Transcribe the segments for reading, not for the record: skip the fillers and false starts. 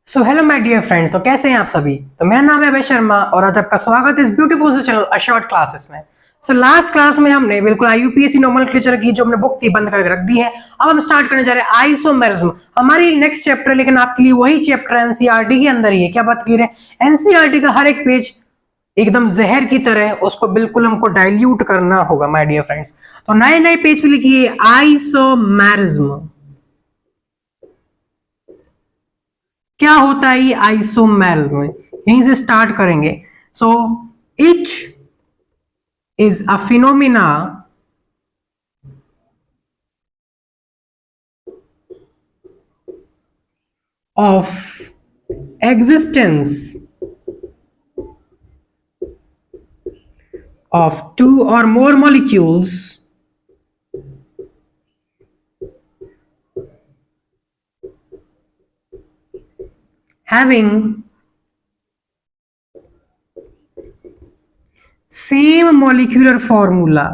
So hello my dear friends, तो कैसे हैं आप सभी। तो मेरा नाम है अभय शर्मा और आज आपका स्वागत है इस ब्यूटीफुल से चैनल अ शॉर्ट क्लासेस में। सो लास्ट क्लास में हमने बिल्कुल IUPAC नोमेनक्लेचर की जो हमने बुक थी बंद करके रख दी है। अब हम स्टार्ट करने जा रहे हैं आइसोमेरिज्म, हमारी नेक्स्ट चैप्टर, लेकिन आपके लिए वही चैप्टर एनसीईआरटी के अंदर ही है। क्या बात क्लियर है? एनसीईआरटी का हर एक पेज एकदम जहर की तरह, उसको बिल्कुल हमको डाइल्यूट करना होगा माय डियर फ्रेंड्स। तो नए नए पेज पे लिखिए आइसोमेरिज्म। क्या होता है ये आइसोमेरिज्म, यहीं से स्टार्ट करेंगे। So it is a phenomena of existence of two or more molecules having same molecular formula.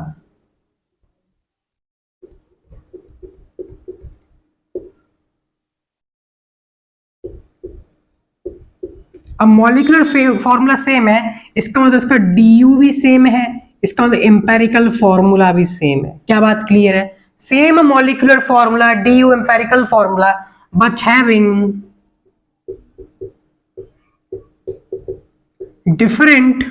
अब मॉलिक्यूलर फॉर्मूला सेम है, इसका मतलब इसका DU भी सेम है, इसका मतलब एम्पेरिकल फॉर्मूला भी सेम है। क्या बात क्लियर है? Same molecular formula, DU empirical formula, but having different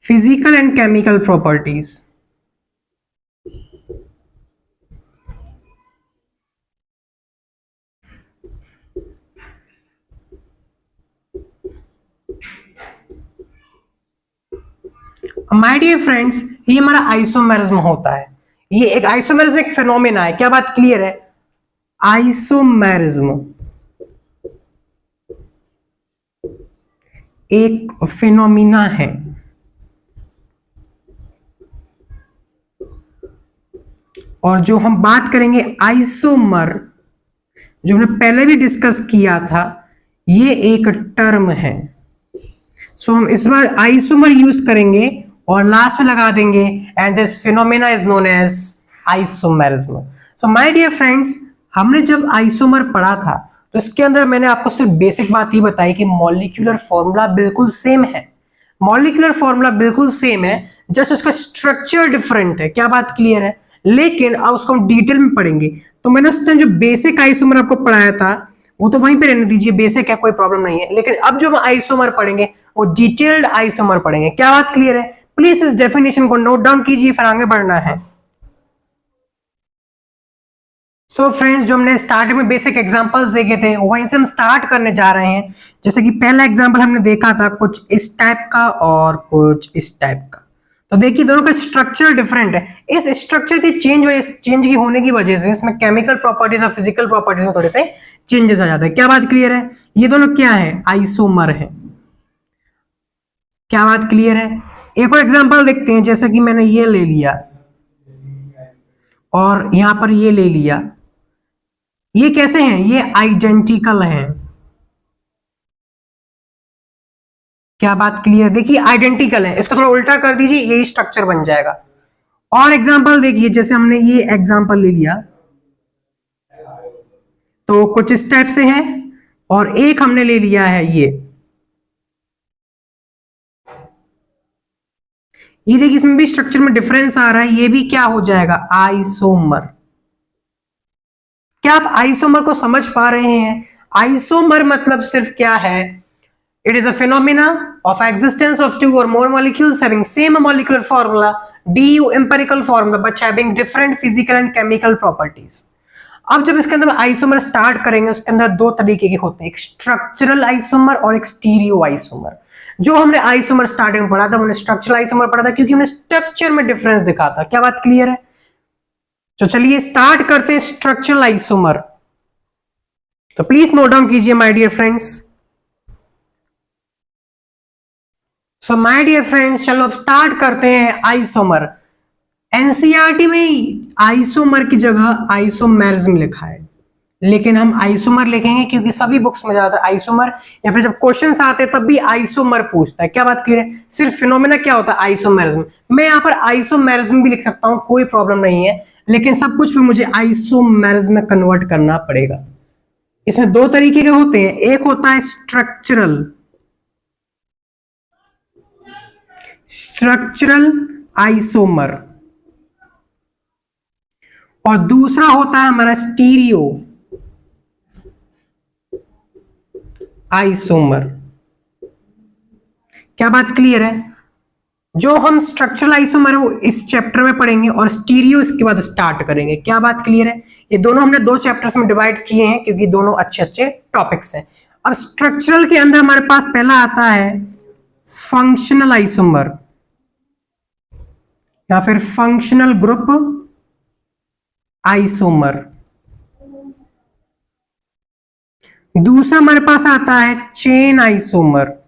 physical and chemical properties. My dear friends, ये हमारा आइसोमेरिज्म होता है। ये एक आइसोमेरिज्म एक फिनोमेना है। क्या बात क्लियर है? आइसोमेरिज्म एक फिनोमिना है। और जो हम बात करेंगे आइसोमर, जो हमने पहले भी डिस्कस किया था, ये एक टर्म है। सो हम इस बार आइसोमर यूज करेंगे और लास्ट में लगा देंगे and this phenomena is known as isomerism. So my dear friends, हमने जब आइसोमर पढ़ा था तो इसके अंदर मैंने आपको सिर्फ बेसिक बात ये बताई कि मॉलिक्यूलर फॉर्मूला बिल्कुल सेम है। मॉलिक्यूलर फॉर्मूला बिल्कुल सेम है, जस्ट उसका स्ट्रक्चर डिफरेंट है। क्या बात क्लियर है? लेकिन अब उसको हम डिटेल में पढ़ेंगे। तो मैंने उस टाइम जो बेसिक आइसोमर आपको पढ़ाया था वो तो वहीं पे रहने दीजिए, बेसिक है, कोई प्रॉब्लम नहीं है। लेकिन अब जो हम आइसोमर पढ़ेंगे वो डिटेल्ड आइसोमर पढ़ेंगे। क्या बात क्लियर है? प्लीज इस डेफिनेशन को नोट डाउन कीजिए, फिर आगे बढ़ना है। सो फ्रेंड्स, जो हमने स्टार्टिंग में बेसिक एग्जांपल्स देखे थे वहीं से हम स्टार्ट करने जा रहे हैं। जैसे कि पहला एग्जांपल हमने देखा था कुछ इस टाइप का और कुछ इस टाइप का। तो देखिए दोनों का स्ट्रक्चर डिफरेंट है। इस स्ट्रक्चर के चेंज की होने की वजह से इसमें केमिकल प्रॉपर्टीज और फिजिकल प्रॉपर्टीज में थोड़े से चेंजेस आ जाते हैं। क्या बात क्लियर है? ये दोनों क्या है? आइसोमर है। क्या बात क्लियर है? एक और एग्जांपल देखते हैं। जैसे कि मैंने ये ले लिया और यहां पर ये ले लिया, ये कैसे हैं? ये आइडेंटिकल हैं। क्या बात क्लियर? देखिए आइडेंटिकल है, इसको थोड़ा उल्टा कर दीजिए, यही स्ट्रक्चर बन जाएगा। और एग्जांपल देखिए, जैसे हमने ये एग्जांपल ले लिया तो कुछ इस टाइप से है, और एक हमने ले लिया है ये देखिए इसमें भी स्ट्रक्चर में डिफरेंस आ रहा है। ये भी क्या हो जाएगा? आइसोमर। क्या आप आइसोमर को समझ पा रहे हैं? आइसोमर मतलब सिर्फ क्या है? It is a phenomena of existence of two or more molecules having same molecular formula, DU empirical formula, but having different physical and chemical properties. अब जब इसके अंदर आइसोमर स्टार्ट करेंगे, उसके अंदर दो तरीके के होते हैं, एक स्ट्रक्चरल आइसोमर और एक स्टीरियो आइसोमर। जो हमने आइसोमर स्टार्टिंग में पढ़ा था हमने स्ट्रक्चरल आइसोमर पढ़ा था, क्योंकि हमने स्ट्रक्चर में डिफरेंस दिखा था। क्या बात क्लियर है? तो चलिए स्टार्ट करते हैं स्ट्रक्चरल आइसोमर। तो प्लीज नोट डाउन कीजिए my dear friends. So my dear friends, चलो अब स्टार्ट करते हैं आइसोमर। एनसीईआरटी में आइसोमर की जगह आइसोमेरिज्म लिखा है, लेकिन हम आइसोमर लिखेंगे क्योंकि सभी बुक्स में ज्यादातर आइसोमर, या फिर जब क्वेश्चंस आते हैं तब भी आइसोमर पूछता है। क्या बात क्लियर है? सिर्फ फिनोमेना क्या होता है? आइसोमेरिज्म। मैं यहाँ पर आइसोमेरिज्म भी लिख सकता हूँ, कोई प्रॉब्लम नहीं है, लेकिन सब कुछ फिर मुझे आइसोमेर्स में कन्वर्ट करना पड़ेगा। इसमें दो तरीके के होते हैं, एक होता है स्ट्रक्चरल आइसोमर और दूसरा होता है हमारा स्टीरियो आइसोमर। क्या बात क्लियर है? जो हम स्ट्रक्चरल आइसोमर वो इस चैप्टर में पढ़ेंगे और स्टीरियो इसके बाद स्टार्ट करेंगे। क्या बात क्लियर है? ये दोनों हमने दो चैप्टर्स में डिवाइड किए हैं क्योंकि दोनों अच्छे अच्छे टॉपिक्स हैं। अब स्ट्रक्चरल के अंदर हमारे पास पहला आता है फंक्शनल आइसोमर या फिर फंक्शनल ग्रुप आइसोमर। दूसरा हमारे पास आता है चेन आइसोमर।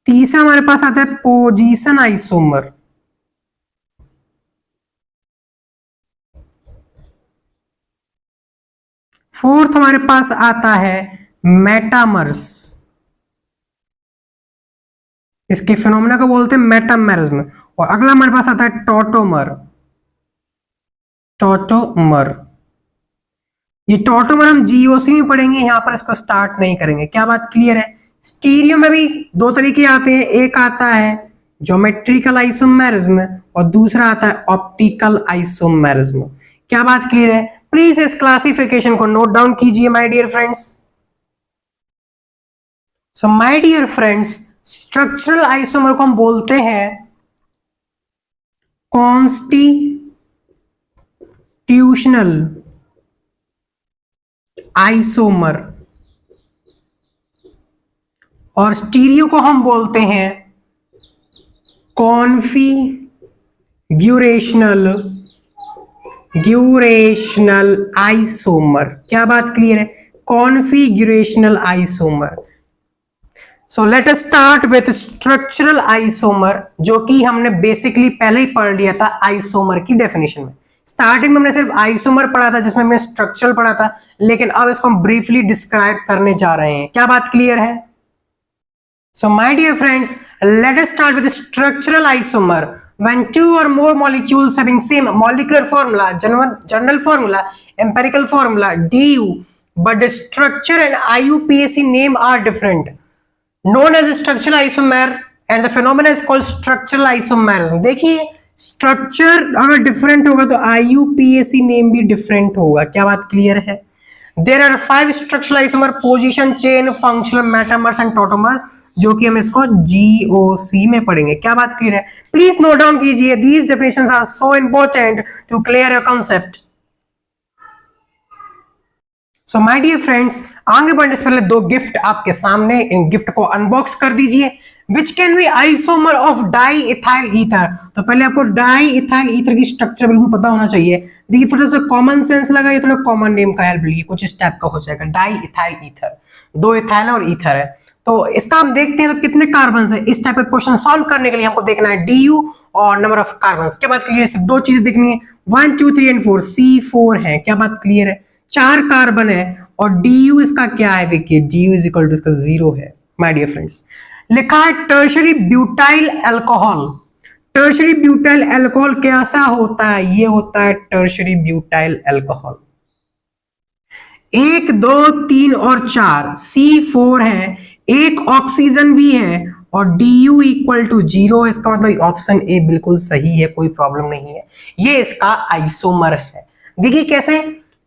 तीसरा हमारे पास आता है पोजीशन आइसोमर। फोर्थ हमारे पास आता है मेटामर्स। इसके फिनोमेना को बोलते हैं मेटामेरिज्म। और अगला हमारे पास आता है टॉटोमर। ये टॉटोमर हम जीओसी में पढ़ेंगे, यहां पर इसको स्टार्ट नहीं करेंगे। क्या बात क्लियर है? स्टीरियो में भी दो तरीके आते हैं, एक आता है ज्योमेट्रिकल आइसोमेरिज्म और दूसरा आता है ऑप्टिकल आइसोमेरिज्म। क्या बात क्लियर है? प्लीज इस क्लासिफिकेशन को नोट डाउन कीजिए my dear friends. So my dear friends, structural isomer को हम बोलते हैं कॉन्स्टिट्यूशनल आइसोमर और स्टीरियो को हम बोलते हैं कॉन्फिग्यूरेशनल आइसोमर। क्या बात क्लियर है? Configurational isomer. So let us start with structural isomer, जो कि हमने बेसिकली पहले ही पढ़ लिया था आइसोमर की डेफिनेशन में। स्टार्टिंग में हमने सिर्फ आइसोमर पढ़ा था जिसमें हमने स्ट्रक्चरल पढ़ा था, लेकिन अब इसको हम ब्रीफली डिस्क्राइब करने जा रहे हैं। क्या बात क्लियर है? So my dear friends, let us start with structural isomer. When two or more molecules having same molecular formula, general formula, empirical formula, DU, but the structure and IUPAC name are different, known as structural isomer, and the phenomena is called structural isomerism. देखिए, structure अगर different होगा तो IUPAC name भी different होगा। क्या बात clear है? There are 5 structural isomer: position, chain, functional, metamers and tautomers, जो कि हम इसको GOC में पढ़ेंगे। क्या बात क्लियर है? प्लीज नोट डाउन कीजिए, these definitions are so important to clear your concept. So my dear friends, आगे बढ़ने से पहले दो गिफ्ट आपके सामने, इन गिफ्ट को अनबॉक्स कर दीजिए। Which can be isomer of diethyl ether? तो पहले आपको डाईइथाइल ईथर की स्ट्रक्चर बिल्कुल पता होना चाहिए। देखिए थोड़ा सा कॉमन सेंस लगा, ये थोड़ा कॉमन नेम का हेल्प लीजिए, कुछ इस टाइप का हो जाएगा। डाईइथाइल ईथर, दो इथाइल और ईथर है। तो इसका हम देखते हैं तो कितने कार्बन है। इस टाइप का क्वेश्चन सॉल्व करने के लिए हमको देखना है DU और नंबर ऑफ कार्बन। क्या बात क्लियर है? सिर्फ दो चीज देखनी है, 1 2 3 एंड 4, C4 है। क्या बात क्लियर है? 4 कार्बन है और DU इसका क्या है? देखिए DU इज इक्वल टू इसका 0 है। माय डियर फ्रेंड्स, लिखा है tertiary butyl alcohol. Tertiary butyl alcohol कैसा होता है? ये होता है टर्शरी ब्यूटाइल अल्कोहल। 1 2 3 और 4 C4 है, एक ऑक्सीजन भी है और DU इक्वल टू 0। इसका मतलब ऑप्शन ए बिल्कुल सही है, कोई प्रॉब्लम नहीं है। ये इसका आइसोमर है। देखिए कैसे,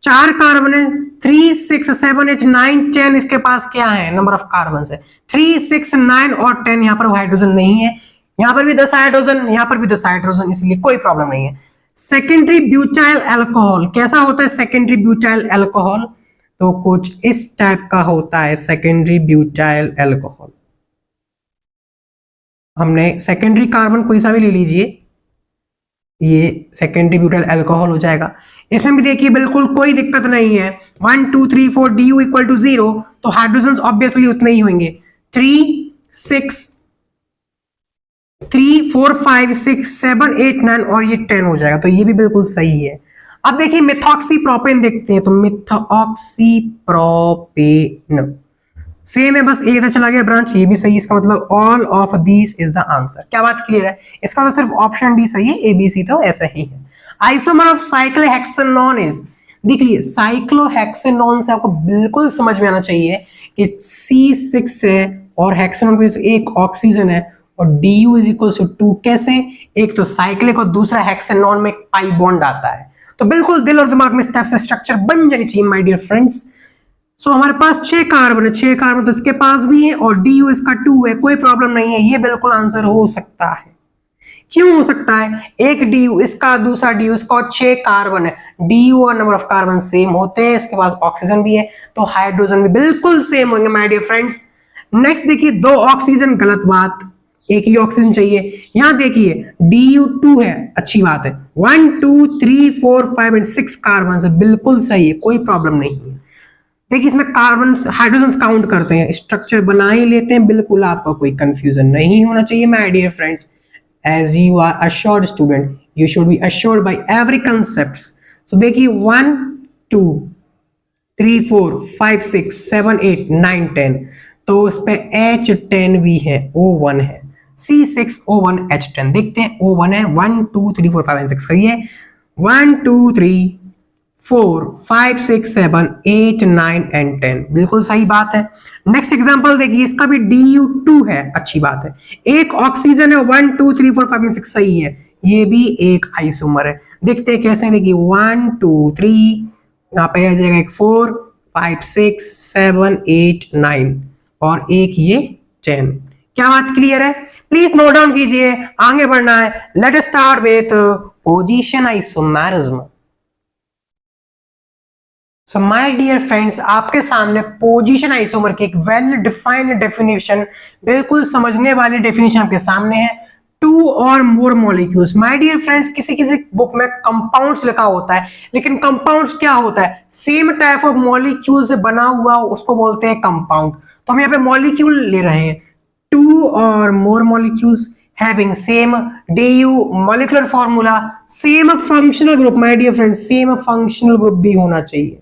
4 कार्बन है, 3 6 7 8 9 10। इसके पास क्या है? नंबर ऑफ कार्बन है 3 6 9 और 10। यहाँ पर हाइड्रोजन नहीं है, यहाँ पर भी 10 हाइड्रोजन, यहाँ पर भी 10 हाइड्रोजन, इसलिए कोई प्रॉब्लम नहीं है। सेकेंडरी ब्यूटाइल अल्कोहल कैसा होता है? सेकेंडरी ब्यूटाइल अल्कोहल तो कुछ इस टाइप का होता है। सेकेंडरी ब्यूटाइल अल्कोहल, हमने सेकेंडरी कार्बन कोई सा भी ले लीजिए, ये सेकेंडरी ब्यूटाइल अल्कोहल हो जाएगा। इसमें भी देखिए बिल्कुल कोई दिक्कत नहीं है। 1 2 3 4 DU इक्वल टू 0, तो हाइड्रोजन ऑब्वियसली उतने ही होंगे। 3 4 5 6 7 8 9 और ये 10 हो जाएगा, तो ये भी बिल्कुल सही है। अब देखिए मिथॉक्सीप्रोपेन देखते हैं, तो मिथॉक्सीप्रोपेन सेम है, बस एक चला गया ब्रांच, ये भी सही है। इसका मतलब all of this is the answer. क्या बात क्लियर है? इसका मतलब सिर्फ ऑप्शन डी सही है, ए बी सी तो ऐसा ही है। आइसोमर ऑफ साइक्लोहेक्सेनॉन इज, देख लीजिए साइक्लोहेक्सेनॉन से आपको बिल्कुल समझ में आना चाहिए कि C6 है और हेक्सेनॉन में एक ऑक्सीजन है और Du इज इक्वल टू 2। कैसे? एक तो साइक्लिक और दूसरा हेक्सेनॉन में पाई बॉन्ड आता है, तो बिल्कुल दिल और दिमाग में इस टाइप से स्ट्रक्चर बन जानी चाहिए माय डियर फ्रेंड्स। सो हमारे पास 6 कार्बन है, 6 कार्बन तो इसके पास भी है और Du इसका 2 है, कोई प्रॉब्लम नहीं है, ये बिल्कुल आंसर हो सकता है। क्यों हो सकता है? एक Du इसका, दूसरा Du इसका और 6 कार्बन है। Du और नंबर ऑफ कार्बन सेम होते हैं, इसके पास ऑक्सीजन भी है तो हाइड्रोजन भी बिल्कुल सेम होंगे माय डियर फ्रेंड्स। नेक्स्ट देखिए 2 ऑक्सीजन, गलत बात, एक ही ऑक्सीजन चाहिए। यहां देखिए Du2 है, अच्छी बात है। 1 2 3 4 5 एंड 6 कार्बन है, बिल्कुल सही है, कोई प्रॉब्लम नहीं है। देखिए इसमें कार्बन हाइड्रोजन काउंट करते हैं, स्ट्रक्चर बना ही लेते हैं, बिल्कुल आपका कोई कंफ्यूजन नहीं होना चाहिए my dear friends. As you are assured student, you should be assured by every concepts. So देखिए 1 2 3 4 5 6 7 8 9 10, तो इस पे H10 भी है, O1 है, C6O1H10। देखते हैं O1 है, 1 2 3 4 5 6 सही है। 1 2 3 4 5 6 7 8 9 एंड 10, बिल्कुल सही बात है। नेक्स्ट एग्जांपल देखिए, इसका भी Du2 है, अच्छी बात है। एक ऑक्सीजन है, 1 2 3 4 5 6 सही है, ये भी एक आइसोमर है। देखते हैं कैसे, देखिए 1 2 3, यहाँ पे आ जाएगा एक 4 5 6 7 8 9 और एक ये 10। क्या बात क्लियर है? प्लीज नोट डाउन कीजिए, आगे बढ़ना है। Let us start with position isomerism. So my dear friends, आपके सामने पोजीशन आइसोमर की एक वेल डिफाइंड डेफिनेशन, बिल्कुल समझने वाली डेफिनेशन आपके सामने है। 2 और मोर मॉलिक्यूल्स। माय डियर फ्रेंड्स, किसी किसी बुक में कंपाउंड्स लिखा होता है, लेकिन कंपाउंड्स क्या होता है? सेम टाइप ऑफ मॉलिक्यूल से बना हुआ, उसको बोलते हैं कंपाउंड। तो हम यहाँ पे मॉलिक्यूल ले रहे हैं, 2 और मोर molecules having same Du molecular formula, same functional group। my dear friends, same functional group भी होना चाहिए,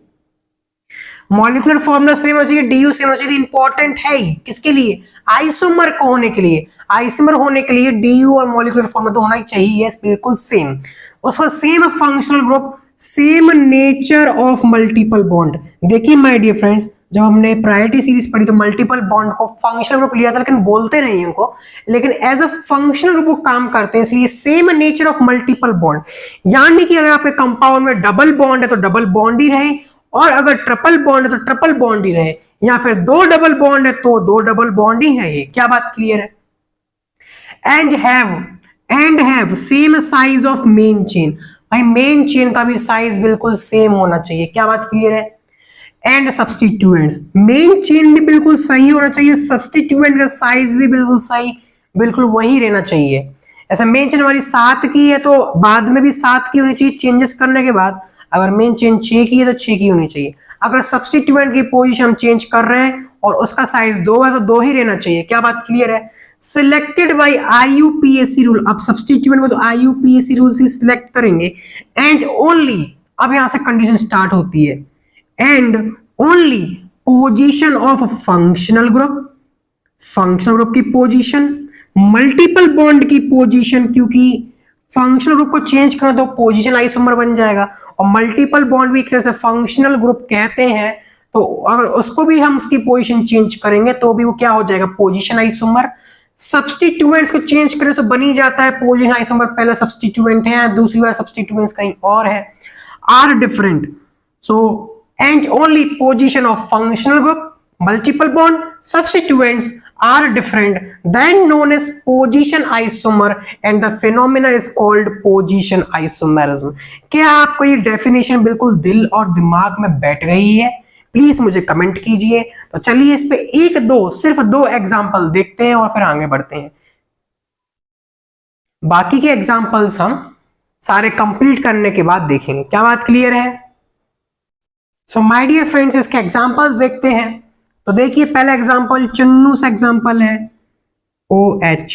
मॉलिक्यूलर फॉर्मूला सेम होना चाहिए, Du सेम होना चाहिए। इंपॉर्टेंट है ही किसके लिए? आइसोमर को होने के लिए। आइसोमर होने के लिए Du और मॉलिक्यूलर फॉर्मूला तो होना ही चाहिए, यस बिल्कुल सेम। उसका same functional group, same nature of multiple bond. देखिए माय डियर फ्रेंड्स, जब हमने प्रायोरिटी सीरीज पढ़ी तो मल्टीपल बॉन्ड को फंक्शनल ग्रुप लिया था, लेकिन बोलते नहीं उनको, लेकिन एज अ फंक्शनल ग्रुप वो काम करते हैं, इसलिए same nature of multiple bond. यानी कि अगर आपके कंपाउंड में डबल बॉन्ड है तो डबल बॉन्ड ही रहे, और अगर ट्रिपल बॉन्ड है तो ट्रिपल बॉन्ड ही रहे, या फिर 2 डबल बॉन्ड है तो 2 डबल बॉन्ड ही है। ये क्या बात क्लियर है? And have same size of main chain. भाई मेन चेन का भी साइज बिल्कुल सेम होना चाहिए। क्या बात क्लियर है? एंड सब्स्टिट्यूएंट्स, मेन चेन भी बिल्कुल सही होना चाहिए, सब्स्टिट्यूएंट का साइज भी बिल्कुल सही, बिल्कुल वही रहना चाहिए। ऐसा मेन चेन हमारी 7 की है तो बाद में भी 7 की होनी चाहिए चेंजेस करने के बाद। अगर मेन चेन 6 की है तो 6 की होनी चाहिए। अगर सब्स्टिट्यूएंट की पोजीशन हम चेंज कर रहे हैं और उसका साइज 2 है तो 2 ही रहना चाहिए। क्या बात क्लियर है? Selected by IUPAC rule. अब सब्स्टिट्यूएंट में तो IUPAC रूल से सिलेक्ट करेंगे। एंड ओनली, अब यहां से कंडीशन स्टार्ट होती है, and only position of functional group, functional group की पोजीशन, मल्टीपल बॉन्ड की पोजीशन, क्योंकि फंक्शनल ग्रुप को चेंज करना तो पोजीशन आइसोमर बन जाएगा, और मल्टीपल बॉन्ड भी एक तरह से फंक्शनल ग्रुप कहते हैं, तो अगर उसको भी हम उसकी पोजीशन चेंज करेंगे तो भी वो क्या हो जाएगा? Position isomer. सब्स्टिट्यूएंट्स को चेंज करने से बनी जाता है पोजीशन आइसोमर। पहला सब्स्टिट्यूएंट है, दूसरी बार सब्स्टिट्यूएंट्स कहीं और है, are different. So and only position of functional group, multiple bond, substituents are different, then known as position isomer, and the phenomena is called position isomerism। क्या आपको ये डेफिनेशन बिल्कुल दिल और दिमाग में बैठ गई है? प्लीज मुझे कमेंट कीजिए। तो चलिए इस पे सिर्फ दो एग्जांपल देखते हैं और फिर आगे बढ़ते हैं। बाकी के एग्जांपल्स हम सारे कंप्लीट करने के बाद देखेंगे। क्या बात क्लियर है? सो माय डियर फ्रेंड्स, इसके एग्जांपल्स देखते हैं। तो देखिए पहला एग्जांपल चुन्नू सा एग्जांपल है, OH,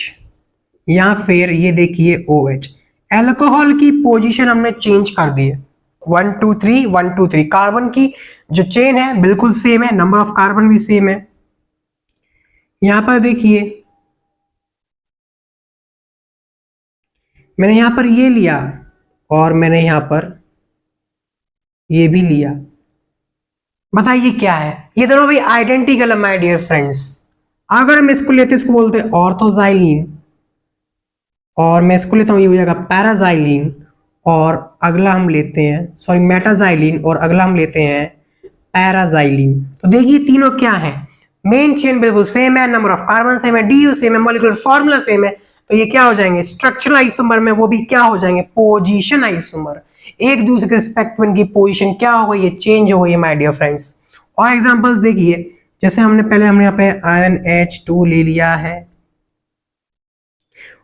या फिर ये देखिए OH। एल्कोहल की पोजीशन हमने चेंज कर दी है, 1 2 3 1 2 3। कार्बन की जो चेन है बिल्कुल सेम है, नंबर ऑफ कार्बन भी सेम है, यहां पर देखिए मैंने यहां पर ये लिया और मैंने यहां पर ये भी लिया। बताइए क्या है, ये दोनों भी आइडेंटिकल है माय डियर फ्रेंड्स। अगर हम इसको लेते इसको बोलते हैं ऑर्थोजाइलिन, और मैं इसको लेता हूं ये हो जाएगा पैराजाइलिन, और अगला हम लेते हैं सॉरी मेटाजाइलिन, और अगला हम लेते हैं पैराजाइलिन। तो देखिए तीनों क्या है, मेन चेन बिल्कुल सेम है, नंबर ऑफ कार्बन सेम है, डीयू सेम है, मॉलिक्यूलर फार्मूला सेम है। तो ये क्या हो जाएंगे स्ट्रक्चरल आइसोमर में, वो भी क्या हो जाएंगे पोजीशन आइसोमर। एक दूसरे के रिस्पेक्ट में इनकी पोजीशन क्या हो गई है चेंज हो गई है माय डियर फ्रेंड्स। और एग्जांपल्स देखिए, जैसे हमने यहाँ पे आयन H2 ले लिया है,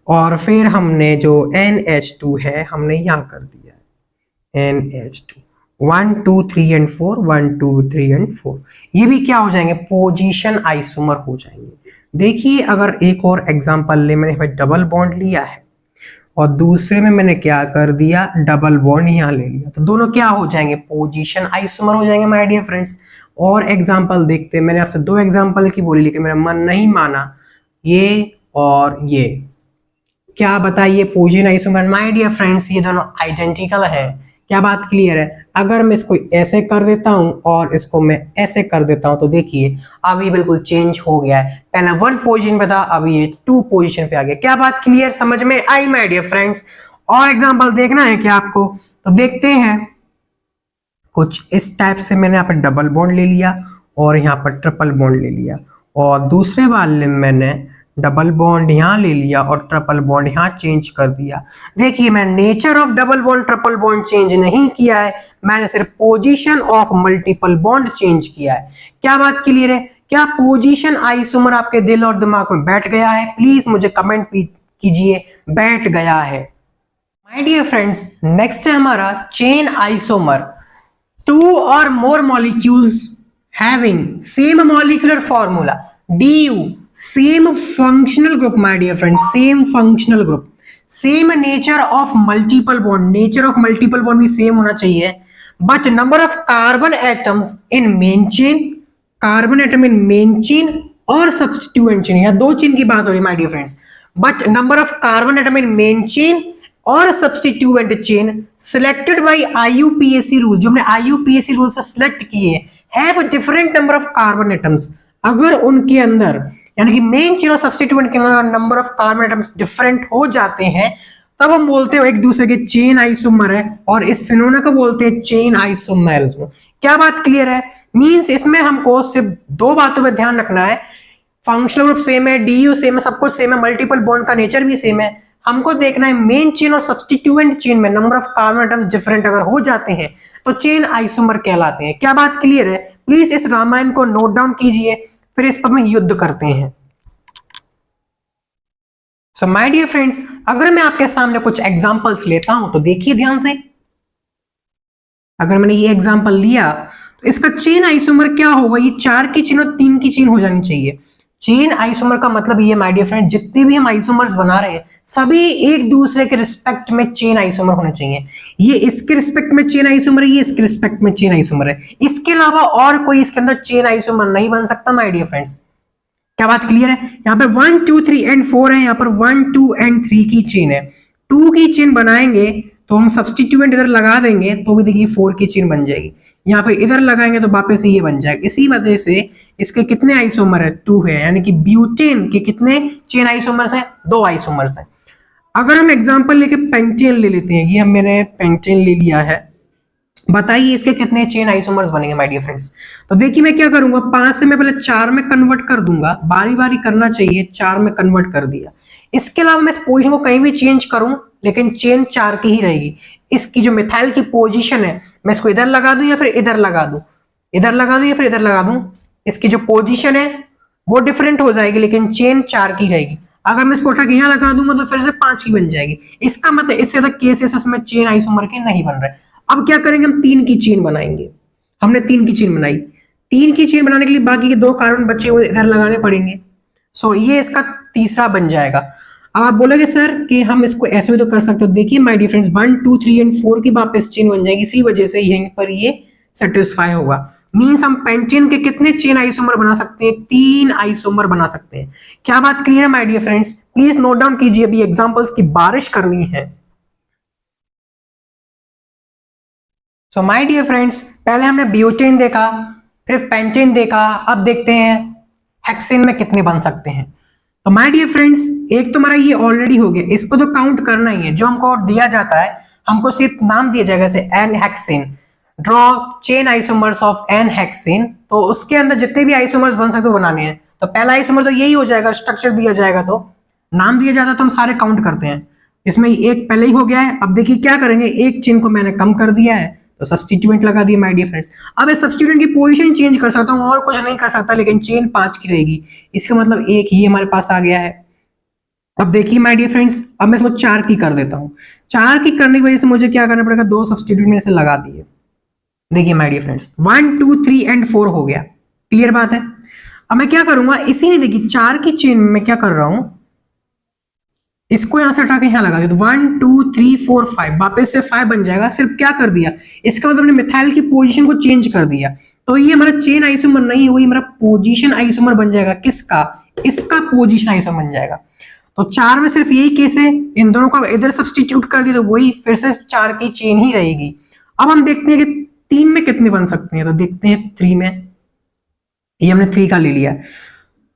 और फिर हमने जो NH2 है हमने यहां कर दिया है NH2, 1 2 3 एंड 4, 1 2 3 एंड 4। ये भी क्या हो जाएंगे पोजीशन आइसोमर हो जाएंगे। देखिए अगर एक और एग्जांपल ले, मैंने डबल बॉन्ड लिया है और दूसरे में मैंने क्या कर दिया डबल बॉन्ड यहां ले लिया, तो दोनों क्या हो जाएंगे पोजीशन आइसोमर हो जाएंगे माय डियर फ्रेंड्स। और एग्जांपल देखते हैं, मैंने आपसे दो एग्जांपल की बोली लेकिन मेरा मन नहीं माना, ये और ये। क्या बताइए position isomer my dear friends, ये दोनों आइडेंटिकल है। क्या बात क्लियर है? अगर मैं इसको ऐसे कर देता हूं और इसको मैं ऐसे कर देता हूं तो देखिए अब ये बिल्कुल चेंज हो गया है, पहले 1 पोजीशन पे था अब ये 2 पोजीशन पे आ गया। क्या बात क्लियर समझ में आई माय डियर फ्रेंड्स? और एग्जांपल देखना है क्या आपको? तो देखते हैं। कुछ इस टाइप से मैंने यहाँ पर डबल बॉन्ड ले लिया और यहाँ पर ट्रिपल बॉन्ड ले लिया, और दूसरे वाले में मैंने डबल बॉन्ड यहाँ ले लिया और ट्रिपल बॉन्ड यहाँ चेंज कर दिया। देखिए मैं nature of double bond triple bond change नहीं किया है, मैंने सिर्फ position of multiple bond change किया है। क्या बात क्लियर है? क्या पोजीशन आइसोमर आपके दिल और दिमाग में बैठ गया है? प्लीज मुझे कमेंट कीजिए बैठ गया है। माय डियर फ्रेंड्स नेक्स्ट है हमारा chain isomer. Two or more molecules having same molecular formula DU, same functional group my dear friends, same functional group, same nature of multiple bond, nature of multiple bond भी same होना चाहिए, but number of carbon atoms in main chain, carbon atom in main chain और substituent chain, या दो chain की बात हो रही my dear friends, but number of carbon atom in main chain और substituent chain selected by IUPAC rule, जो हमने IUPAC रूल से सिलेक्ट किए have different number of carbon atoms. अगर उनके अंदर यानी कि मेन चेन और सब्स्टिट्यूएंट के अंदर number of carbon atoms different हो जाते हैं तब हम बोलते हैं एक दूसरे के चेन आइसोमर है, और इस फिनोमेना को बोलते हैं चेन आइसोमेरिज्म। क्या बात क्लियर है? मींस इसमें हमको सिर्फ दो बातों पे ध्यान रखना है, फंक्शनल ग्रुप सेम है, DU सेम है, सब कुछ सेम है, मल्टीपल बॉन्ड का नेचर भी सेम है। हमको देखना है मेन चेन और सब्स्टिट्यूएंट चेन में number of carbon atoms different अगर हो जाते हैं तो चेन आइसोमर कहलाते हैं। क्या बात क्लियर है? प्लीज इस रामायण को नोट डाउन कीजिए, फिर इस पर हम युद्ध करते हैं। सो माय डियर फ्रेंड्स अगर मैं आपके सामने कुछ एग्जांपल्स लेता हूं तो देखिए ध्यान से। अगर मैंने ये एग्जांपल लिया तो इसका चेन आइसोमर क्या होगा, ये 4 की चेन और 3 की चेन हो जानी चाहिए। चेन आइसोमर का मतलब ये माय डियर फ्रेंड जितने भी हम आइसोमर्स बना रहे हैं सभी एक दूसरे के रिस्पेक्ट में चेन आइसोमर होने चाहिए। ये इसके रिस्पेक्ट में चेन आइसोमर है, ये इसके रिस्पेक्ट में चेन आइसोमर है, इसके अलावा और कोई इसके अंदर चेन आइसोमर नहीं बन सकता माय डियर फ्रेंड्स। क्या बात क्लियर है? यहाँ पे 1 2 3 एंड 4 है, यहाँ पर 1 2 एंड 3 की चेन है। 2 की चेन बनाएंगे तो हम सब्स्टिट्यूएंट इधर लगा देंगे तो भी देखिए 4 की चेन बन जाएगी, यहाँ पे इधर लगाएंगे तो वापस ये बन जाएगा। इसी वजह से इसके कितने आइसोमर है 2 है, यानी कि ब्यूटेन के कितने चेन आइसोमर्स है 2 आइसोमर्स है। अगर हम एग्जांपल लेके पेंटेन ले लेते हैं, ये मैंने पेंटेन ले लिया है, बताइए इसके कितने चेन आइसोमर्स बनेंगे माय डियर फ्रेंड्स। तो देखिए मैं क्या करूंगा 5 से मैं पहले 4 में कन्वर्ट कर दूंगा, बारी बारी करना चाहिए, 4 में कन्वर्ट कर दिया। इसके अलावा मैं इस पोजीशन को कहीं भी चेंज करूं लेकिन चेन 4 की ही रहेगी। इसकी जो मिथाइल की पोजीशन है मैं इसको इधर लगा दूं या फिर इधर लगा दूं, इधर लगा दूं या फिर इधर लगा दूं, इसकी जो पोजीशन है वो डिफरेंट हो जाएगी लेकिन चेन 4 की रहेगी। अगर मैं इसको उठा के यहाँ लगा दूंगा तो फिर से 5 की बन जाएगी। इसका मतलब इससे ज्यादा केसेस में चेन आइसोमर के नहीं बन रहे। अब क्या करेंगे हम 3 की चेन बनाएंगे। हमने 3 की चेन बनाई, 3 की चेन बनाने के लिए बाकी के 2 कार्बन बचे हुए इधर लगाने पड़ेंगे। सो ये इसका तीसरा बन जाएगा। अब आप बोलोगे सर कि हम इसको ऐसे भी तो कर सकते हो, देखिए माय डियर फ्रेंड्स 1 2 3 एंड 4 की वापस चेन बन जाएगी, इसी वजह से यहीं पर ये सेटिस्फाई होगा। मीन्स हम पेंटेन के कितने चेन आइसोमर बना सकते हैं? 3 आइसोमर बना सकते हैं। क्या बात क्लियर है my dear friends? Please note down कीजिए, अभी एग्जांपल्स की बारिश करनी है। सो माय डियर फ्रेंड्स, पहले हमने ब्यूटेन देखा, फिर पेंटेन देखा, अब देखते हैं हेक्सेन में कितने बन सकते हैं। तो माय डियर फ्रेंड्स, एक तो हमारा ये ऑलरेडी हो गया, इसको तो काउंट करना ही है। जो हमको दिया जाता है, हमको सिर्फ नाम दिया जाएगा जैसे n hexane, draw chain isomers of n hexane. तो उसके अंदर जितने भी आइसोमर्स बन सकते हो बनाने हैं। तो पहला आइसोमर तो यही हो जाएगा, स्ट्रक्चर दिया जाएगा तो नाम दिया जाता है तो हम सारे काउंट करते हैं। इसमें एक पहले ही हो गया है। अब देखिए क्या करेंगे, एक चेन को मैंने कम कर दिया है तो सब्स्टिट्यूएंट लगा दिया माय डियर फ्रेंड्स। अब इस सब्स्टिट्यूएंट की पोजीशन चेंज कर सकता हूं और कुछ नहीं कर सकता, लेकिन चेन 5 की रहेगी। इसका मतलब एक ही हमारे पास आ गया है। अब देखिए माय डियर फ्रेंड्स, अब मैं इसको 4 की कर देता हूं। 4 की करने की वजह से मुझे क्या करना पड़ेगा, 2 सब्स्टिट्यूट में से लगा दिए। देखिए माय डियर फ्रेंड्स, 1 2 3 एंड 4 हो गया। क्लियर बात है। अब मैं क्या करूंगा, इसी में देखिए 4 की चेन में क्या कर रहा हूं, इसको यहां से हटा के यहां लगा दिया। तो 1 2 3 4 5 वापस से 5 बन जाएगा। सिर्फ क्या कर दिया, इसका मतलब हमने मिथाइल की पोजीशन को चेंज कर दिया। तो ये हमारा चेन आइसोमर नहीं, वही हमारा पोजीशन आइसोमर बन जाएगा। किसका? इसका पोजीशन आइसोमर बन जाएगा। तो 4 में सिर्फ यही केस है, इन दोनों को इधर सब्स्टिट्यूट कर दिया तो वही फिर से 4 की चेन ही रहेगी। अब हम देखते हैं कि 3 में कितने बन सकते हैं। तो देखते हैं 3 में, ये हमने 3 का ले लिया।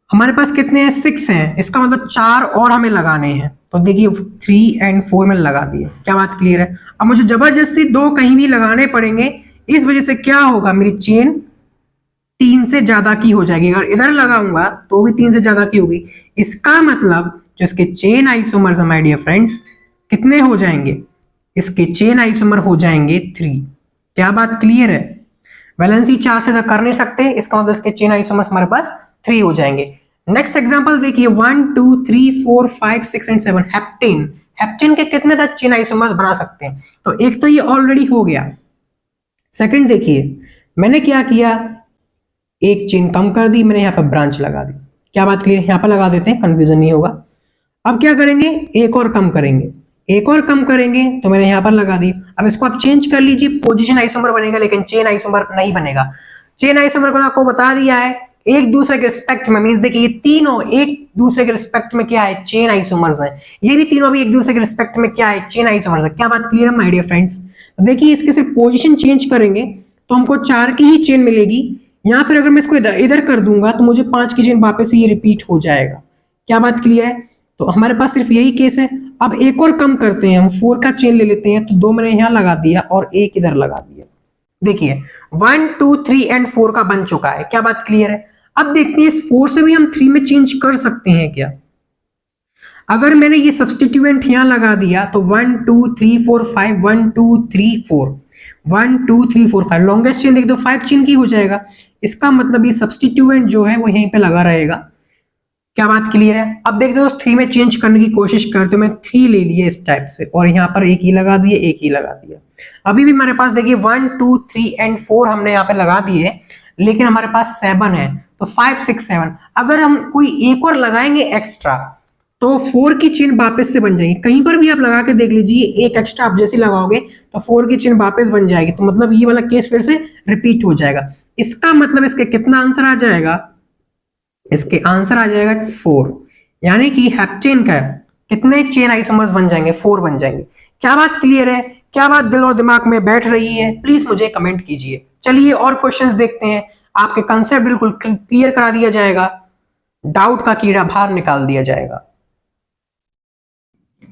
हमारे पास कितने हैं? 6 हैं। इसका मतलब 4 और हमें लगाने हैं। तो देखिए 3 एंड 4 में लगा दिए। क्या बात क्लियर है? अब मुझे जबरदस्ती 2 कहीं भी लगाने पड़ेंगे। इस वजह से क्या होगा, मेरी चेन 3 से ज्यादा की हो जाएगी। अगर इधर लगाऊंगा तो भी 3 से ज्यादा की होगी। इसका मतलब जो इसके chain isomers my dear friends कितने हो जाएंगे? इसके चेन आइसोमर हो जाएंगे 3। क्या बात क्लियर है? वैलेंसी 4 से कर नहीं सकते, इसका मतलब इसके चेन आइसोमर्स हमारे पास 3 हो जाएंगे। नेक्स्ट एग्जांपल देखिए 1 2 3 4 5 6 एंड 7 हेप्टेन। हेप्टेन के कितने तक चेन आइसोमर्स बना सकते हैं? तो एक तो ये ऑलरेडी हो गया। सेकंड देखिए मैंने क्या किया, एक चेन कम कर दी, मैंने यहाँ पर ब्रांच लगा दी। क्या बात क्लियर? यहाँ पर लगा देते हैं, कंफ्यूजन नहीं होगा। अब क्या करेंगे, एक और कम करेंगे। एक और कम करेंगे तो मैंने यहां पर लगा दी। अब इसको आप चेंज कर लीजिए, पोजीशन आइसोमर बनेगा लेकिन चेन आइसोमर नहीं बनेगा। चेन आइसोमर को आपको बता दिया है एक दूसरे के रिस्पेक्ट में, मींस देखिए ये तीनों एक दूसरे के रिस्पेक्ट में क्या है, चेन आइसोमर्स हैं। ये भी तीनों भी एक दूसरे के रिस्पेक्ट में क्या है, चेन आइसोमर्स है। क्या बात क्लियर है माय डियर फ्रेंड्स? देखिए इसके सिर्फ पोजीशन चेंज करेंगे तो हमको 4 की ही चेन मिलेगी, या फिर अगर मैं इसको इधर कर दूंगा तो मुझे 5 की चेन वापस से ये रिपीट हो जाएगा। क्या बात क्लियर है? तो हमारे पास सिर्फ यही केस है। अब एक और कम करते हैं, हम 4 का चेन ले लेते हैं। तो 2 मैंने यहां लगा दिया और एक इधर लगा दिया। देखिए 1 2 3 एंड 4 का बन चुका है। क्या बात क्लियर है? अब देखते हैं इस 4 से भी हम 3 में चेंज कर सकते हैं क्या। अगर मैंने ये सब्स्टिट्यूएंट यहां लगा दिया तो 1 2 3 4 5 1 2 3 4 1 2 3 4 5 लॉन्गेस्ट चेन देख दो 5 चेन की हो जाएगा। इसका मतलब ये सब्स्टिट्यूएंट जो है वो यहीं पे लगा रहेगा। क्या बात क्लियर है? अब देख दो 3 में चेंज करने की कोशिश करते हो, मैं 3 ले लिए इस टाइप से और यहाँ पर एक ही लगा दिए, एक ही लगा दिया। अभी भी हमारे पास देखिए 1 2 3 एंड 4 हमने यहाँ पे लगा दिए, लेकिन हमारे पास 7 है। तो 5 6 7 अगर हम कोई एक और लगाएंगे एक्स्ट्रा तो 4 की चेन वापस से बन जाएगी। कहीं पर भी आप लगा के देख लीजिए, एक एक्स्ट्रा आप जैसे लगाओगे तो 4 की चेन वापस बन जाएगी। तो मतलब ये वाला केस फिर से रिपीट हो जाएगा। इसका मतलब इसके कितना आंसर आ जाएगा, इसके आंसर आ जाएगा 4। यानी कि हेप्टेन का कितने चेन आइसोमर्स बन जाएंगे, 4 बन जाएंगे। क्या बात क्लियर है? क्या बात दिल और दिमाग में बैठ रही है? प्लीज मुझे कमेंट कीजिए। चलिए और क्वेश्चंस देखते हैं, आपके कंसेप्ट बिल्कुल क्लियर करा दिया जाएगा, डाउट का कीड़ा बाहर निकाल दिया जाएगा।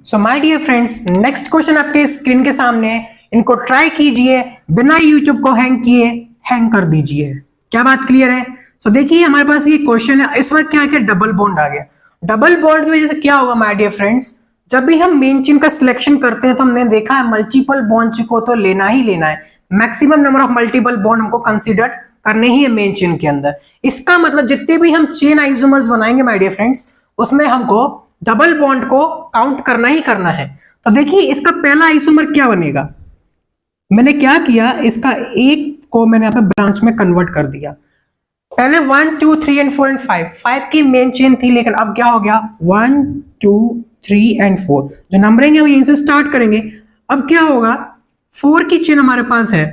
So my dear friends, next question आपके स्क्रीन के सामने है। इनको ट्राई कीजिए, बिना यूट्यूब को हैंग किए हैंग कर दीजिए। क्या बात क्लियर है? तो देखिए हमारे पास ये क्वेश्चन है, इस पर क्या डबल बॉन्ड आ गया। डबल बॉन्ड की वजह से क्या होगा माय डियर फ्रेंड्स, जब भी हम मेन चेन का सिलेक्शन करते हैं तो हमने देखा है मल्टीपल बॉन्ड को तो लेना ही लेना है। Maximum number of multiple bond हमको कंसीडर करने ही है मेन चेन के अंदर। इसका मतलब जितने भी हम चेन आइसोमर्स बनाएंगे माय डियर फ्रेंड्स, उसमें हमको डबल बॉन्ड को काउंट करना ही करना है। तो देखिए इसका पहला आइसोमर क्या बनेगा, मैंने क्या किया, इसका एक को मैंने यहाँ पे ब्रांच में कन्वर्ट कर दिया। पहले 1 2 3 एंड 4 एंड 5 की मेन चेन थी, लेकिन अब क्या हो गया 1 2 3 एंड 4। जो नंबरिंग है वो यहीं से स्टार्ट करेंगे। अब क्या होगा, 4 की चेन हमारे पास है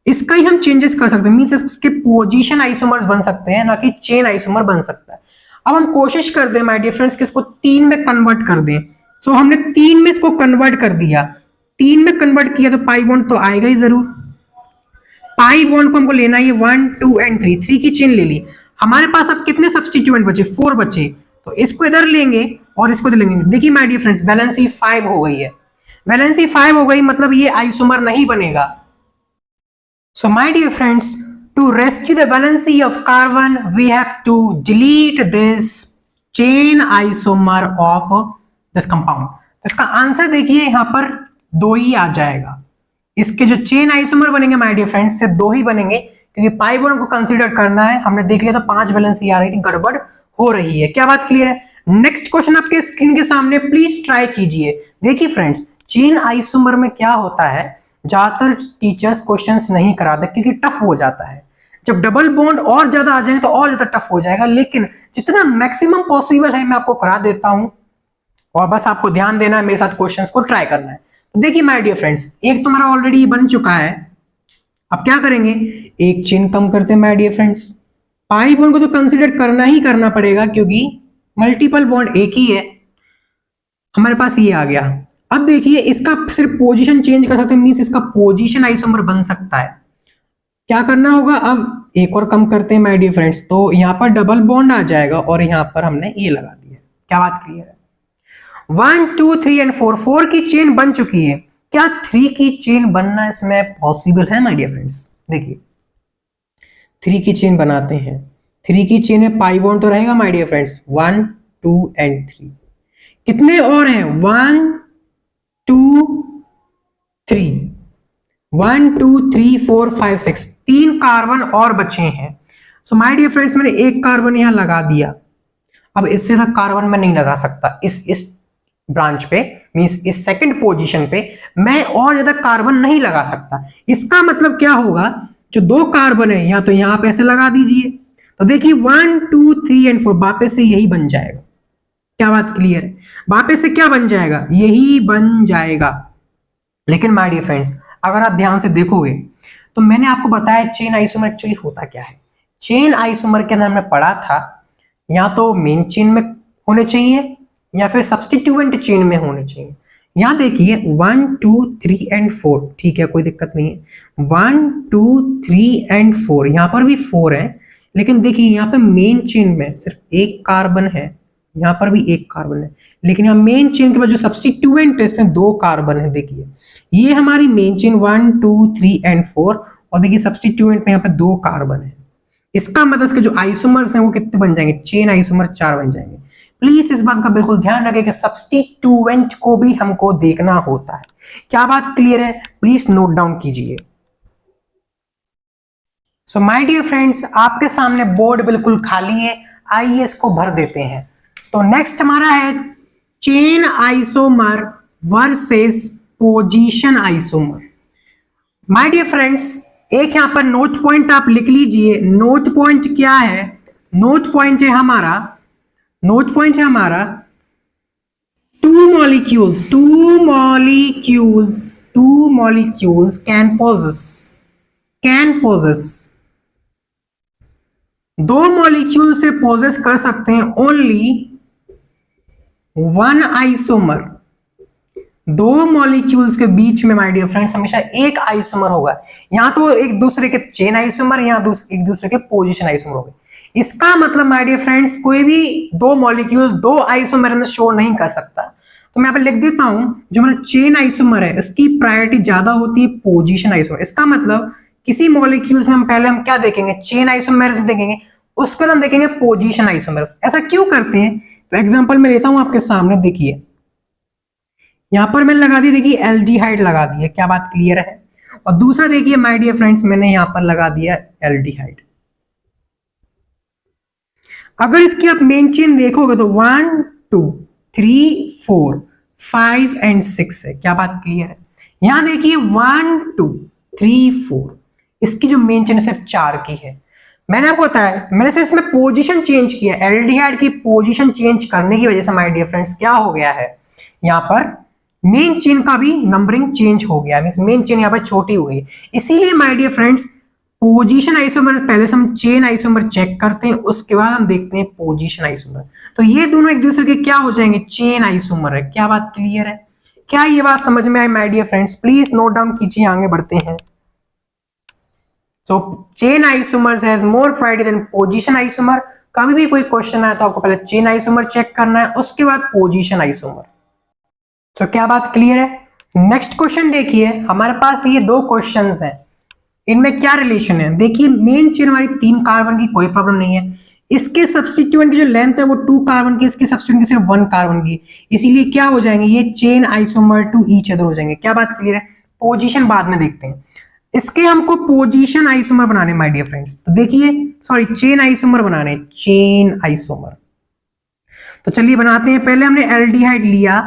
इसका ही हम चेंजेस कर सकते हैं, मींस इसके पोजीशन आइसोमर्स बन सकते हैं, ना कि चेन आइसोमर बन सकता है। अब हम कोशिश कर दें माय डियर फ्रेंड्स कि इसको 3 में कन्वर्ट कर दें। सो हमने 3 में इसको कन्वर्ट कर दिया, 3 में कन्वर्ट किया तो पाई बॉन्ड तो आएगा ही जरूर। पाई बॉन्ड को हमको लेना है 1 2 एंड 3 की चेन ले ली। हमारे पास अब कितने सब्स्टिट्यूएंट बचे, 4 बचे, तो इसको इधर लेंगे और इसको इधर लेंगे। देखिए माय डियर फ्रेंड्स वैलेंसी 5 हो गई है, वैलेंसी 5 हो गई, मतलब ये आइसोमर नहीं बनेगा। So my dear friends, to rescue the valency of carbon, we have to delete this chain isomer of this compound. तो इसका आंसर देखिए यहाँ पर 2 ही आ जाएगा। इसके जो चेन आइसोमर बनेंगे माय डियर फ्रेंड्स सिर्फ 2 ही बनेंगे, क्योंकि पाई बॉन्ड को कंसीडर करना है। हमने देख लिया था 5 वैलेंसी आ रही थी, गड़बड़ हो रही है। क्या बात क्लियर है? नेक्स्ट क्वेश्चन आपके स्क्रीन के सामने, प्लीज ट्राई कीजिए। देखिए फ्रेंड्स चेन आइसोमर में क्या होता है, ज्यादातर टीचर्स क्वेश्चंस नहीं कराते क्योंकि टफ हो जाता है। जब डबल बॉन्ड और ज्यादा आ जाए तो और ज्यादा टफ हो जाएगा, लेकिन जितना मैक्सिमम पॉसिबल है मैं आपको करा देता हूं, और बस आपको ध्यान देना है, मेरे साथ क्वेश्चंस को ट्राई करना है। तो देखिए माय डियर फ्रेंड्स एक तुम्हारा ऑलरेडी बन चुका है। अब क्या करेंगे, एक चेन कम करते हैं my dear friends. Pi bond को तो कंसीडर करना ही करना पड़ेगा क्योंकि मल्टीपल बॉन्ड एक ही है। हमारे पास ये आ गया। अब देखिए इसका सिर्फ पोजीशन चेंज कर सकते हैं, मींस इसका पोजीशन आइसोमर बन सकता है। क्या करना होगा, अब एक और कम करते हैं माय डियर फ्रेंड्स, तो यहाँ पर डबल बॉन्ड आ जाएगा और यहाँ पर हमने ये लगा दिया। क्या बात क्लियर है? 1 2 3 एंड 4 की चेन बन चुकी है। क्या 3 की चेन बनना इसमें पॉसिबल है माय डियर फ्रेंड्स? देखिए 3 की चेन बनाते हैं। 3 की चेन में पाई बॉन्ड तो रहेगा माय डियर फ्रेंड्स, 1 2 एंड 3। कितने और हैं, 1 2 3, 1 2 3 4 5 6, 3 कार्बन और बचे हैं। सो माय डियर फ्रेंड्स मैंने एक कार्बन यहां लगा दिया। अब इससे तक कार्बन मैं नहीं लगा सकता, इस ब्रांच पे, मींस इस सेकंड पोजीशन पे मैं और ज्यादा कार्बन नहीं लगा सकता। इसका मतलब क्या होगा, जो 2 कार्बन है या तो यहां पे ऐसे लगा दीजिए, तो देखिए 1 2 3 एंड 4 वापस से यही बन जाएगा। क्या बात क्लियर है? वापस से क्या बन जाएगा, यही बन जाएगा। लेकिन माय डियर फ्रेंड्स अगर आप ध्यान से देखोगे तो मैंने आपको बताया चेन आइसोमर एक्चुअली होता क्या है। चेन आइसोमर के अंदर हमने पढ़ा था या तो मेन चेन में होने चाहिए या फिर सब्स्टिट्यूएंट चेन में होने चाहिए। यहां देखिए 1 2 3 एंड 4, ठीक है कोई दिक्कत नहीं है। 1 2 3 एंड 4, यहां पर भी 4 है, लेकिन देखिए यहाँ पे मेन चेन में सिर्फ एक कार्बन है, यहाँ पर भी एक कार्बन है, लेकिन यहाँ मेन चेन के बाद जो सब्स्टिट्यूएंट है इसमें 2 कार्बन है। देखिए ये हमारी मेन चेन 1 2 3 एंड 4, और देखिए सब्स्टिट्यूएंट में यहाँ पे 2 कार्बन है। इसका मतलब इसके जो आइसोमर्स हैं वो कितने बन जाएंगे, चेन आइसोमर 4 बन जाएंगे। प्लीज इस बात का बिल्कुल ध्यान रखें कि सब्स्टिट्यूएंट को भी हमको देखना होता है। क्या बात क्लियर है? प्लीज नोट डाउन कीजिए। सो माय डियर फ्रेंड्स आपके सामने बोर्ड बिल्कुल खाली है, आइए इसको भर देते हैं। तो नेक्स्ट हमारा है chain isomer versus position isomer. My dear friends एक यहां पर नोट पॉइंट आप लिख लीजिए। नोट पॉइंट क्या है, नोट पॉइंट है हमारा, नोट पॉइंट है हमारा 2 molecules can possess 2 मॉलिक्यूल से पोजेस कर सकते हैं ओनली 1 आइसोमर। 2 मॉलिक्यूल्स के बीच में माय डियर फ्रेंड्स हमेशा एक आइसोमर होगा। यहां तो एक दूसरे के चेन आइसोमर, यहां एक दूसरे के पोजीशन आइसोमर होंगे। इसका मतलब माय डियर फ्रेंड्स कोई भी 2 मॉलिक्यूल्स 2 आइसोमर में शो नहीं कर सकता। तो मैं यहाँ पे लिख देता हूं, जो हमारा चेन आइसोमर है इसकी प्रायोरिटी ज्यादा होती है पोजीशन आइसोमर। इसका मतलब किसी मॉलिक्यूल्स में हम क्या देखेंगे, चेन आइसोमर्स देखेंगे, उसके बाद हम देखेंगे पोजीशन आइसोमर्स। ऐसा क्यों करते हैं? तो एग्जांपल मैं लेता हूं आपके सामने, देखिए यहां पर मैंने लगा दी, देखिए एल्डिहाइड लगा दी है। क्या बात क्लियर है? और दूसरा देखिए माय डियर फ्रेंड्स मैंने यहां पर लगा दिया एल्डिहाइड। अगर इसकी आप मेन चेन देखोगे तो 1 2 3 4 5 एंड 6 है। क्या बात क्लियर है? यहां देखिए 1 2 3 4, इसकी जो मेन चेन सिर्फ 4 की है। मैंने आपको बताया मैंने सिर्फ इसमें पोजीशन चेंज किया, एल्डिहाइड की पोजीशन चेंज करने की वजह से माय डियर फ्रेंड्स क्या हो गया है, यहाँ पर मेन चेन का भी नंबरिंग चेंज हो गया, मींस मेन चेन यहाँ पर छोटी हो गई। इसीलिए my dear friends position isomer पहले से हम चेन आइसोमर चेक करते हैं, उसके बाद हम देखते हैं पोजीशन आइसोमर। तो ये दोनों एक दूसरे के क्या हो जाएंगे, चेन आइसोमर है। क्या बात क्लियर है? क्या ये बात समझ में आई my dear friends? Please note down कीजिए, आगे बढ़ते हैं। So chain isomers has more priority than position isomer. कभी भी कोई क्वेश्चन आया तो आपको पहले चेन आइसोमर चेक करना है, उसके बाद पोजीशन आइसोमर। तो क्या बात क्लियर है? नेक्स्ट क्वेश्चन देखिए, हमारे पास ये दो क्वेश्चंस हैं, इनमें क्या रिलेशन है? देखिए मेन चेन हमारी 3 कार्बन की, कोई प्रॉब्लम नहीं है। इसके सब्स्टिट्यूएंट की जो लेंथ है वो 2 कार्बन की, इसके सब्स्टिट्यूएंट की सिर्फ 1 कार्बन की, इसीलिए क्या हो जाएंगे ये chain isomer to each other हो जाएंगे। क्या बात क्लियर है? पोजीशन बाद में देखते हैं। इसके हमको पोजीशन आइसोमर बनाने माय डियर फ्रेंड्स, तो देखिए सॉरी चेन आइसोमर बनाने, चेन आइसोमर। तो चलिए बनाते हैं। पहले हमने एल्डिहाइड लिया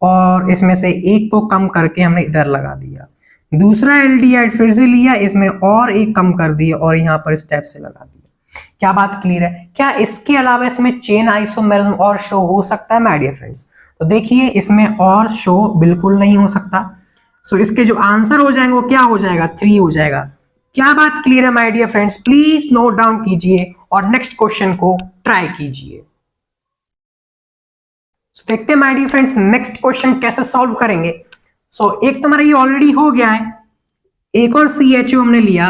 और इसमें से एक को कम करके हमने इधर लगा दिया, दूसरा एल्डिहाइड फिर से लिया, इसमें और एक कम कर दिया और यहां पर स्टेप से लगा दिया। क्या बात क्लियर है? क्या इसके अलावा इसमें चेन आइसोमेरिज्म और शो हो सकता है माय डियर फ्रेंड्स? तो देखिए इसमें और शो बिल्कुल नहीं हो सकता। सो इसके जो आंसर हो जाएंगे वो क्या हो जाएगा, 3 हो जाएगा। क्या बात क्लियर है my dear friends? Please note down कीजिए और नेक्स्ट क्वेश्चन को ट्राई कीजिए। देखते हैं my dear friends next question कैसे सॉल्व करेंगे। एक तो हमारा ये ऑलरेडी हो गया है, एक और CHO हमने लिया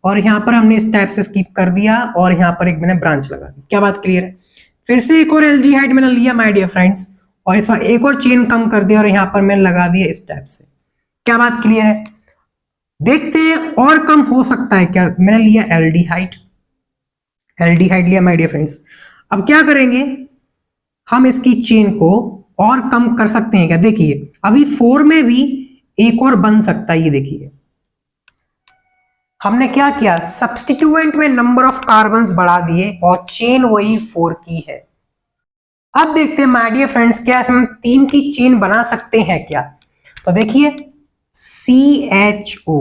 और यहां पर हमने इस टाइप से स्किप कर दिया और यहां पर एक मैंने ब्रांच लगा दी। क्या बात क्लियर है? फिर से एक और एल्डिहाइड मैंने लिया माय डियर फ्रेंड्स और इसमें एक और चेन कम कर दिया और यहां पर मैंने लगा दिया इस टाइप से। क्या बात क्लियर है? देखते हैं और कम हो सकता है क्या। मैंने लिया एल्डिहाइड, एल्डिहाइड लिया माय डियर फ्रेंड्स। अब क्या करेंगे, हम इसकी चेन को और कम कर सकते हैं क्या? देखिए अभी 4 में भी एक और बन सकता है। ये देखिए हमने क्या किया, सब्स्टिट्यूएंट में नंबर ऑफ कार्बन्स बढ़ा दिए और चेन वही 4 की है। अब देखते हैं माय डियर फ्रेंड्स क्या हम 3 की चेन बना सकते हैं क्या। तो देखिए CHO,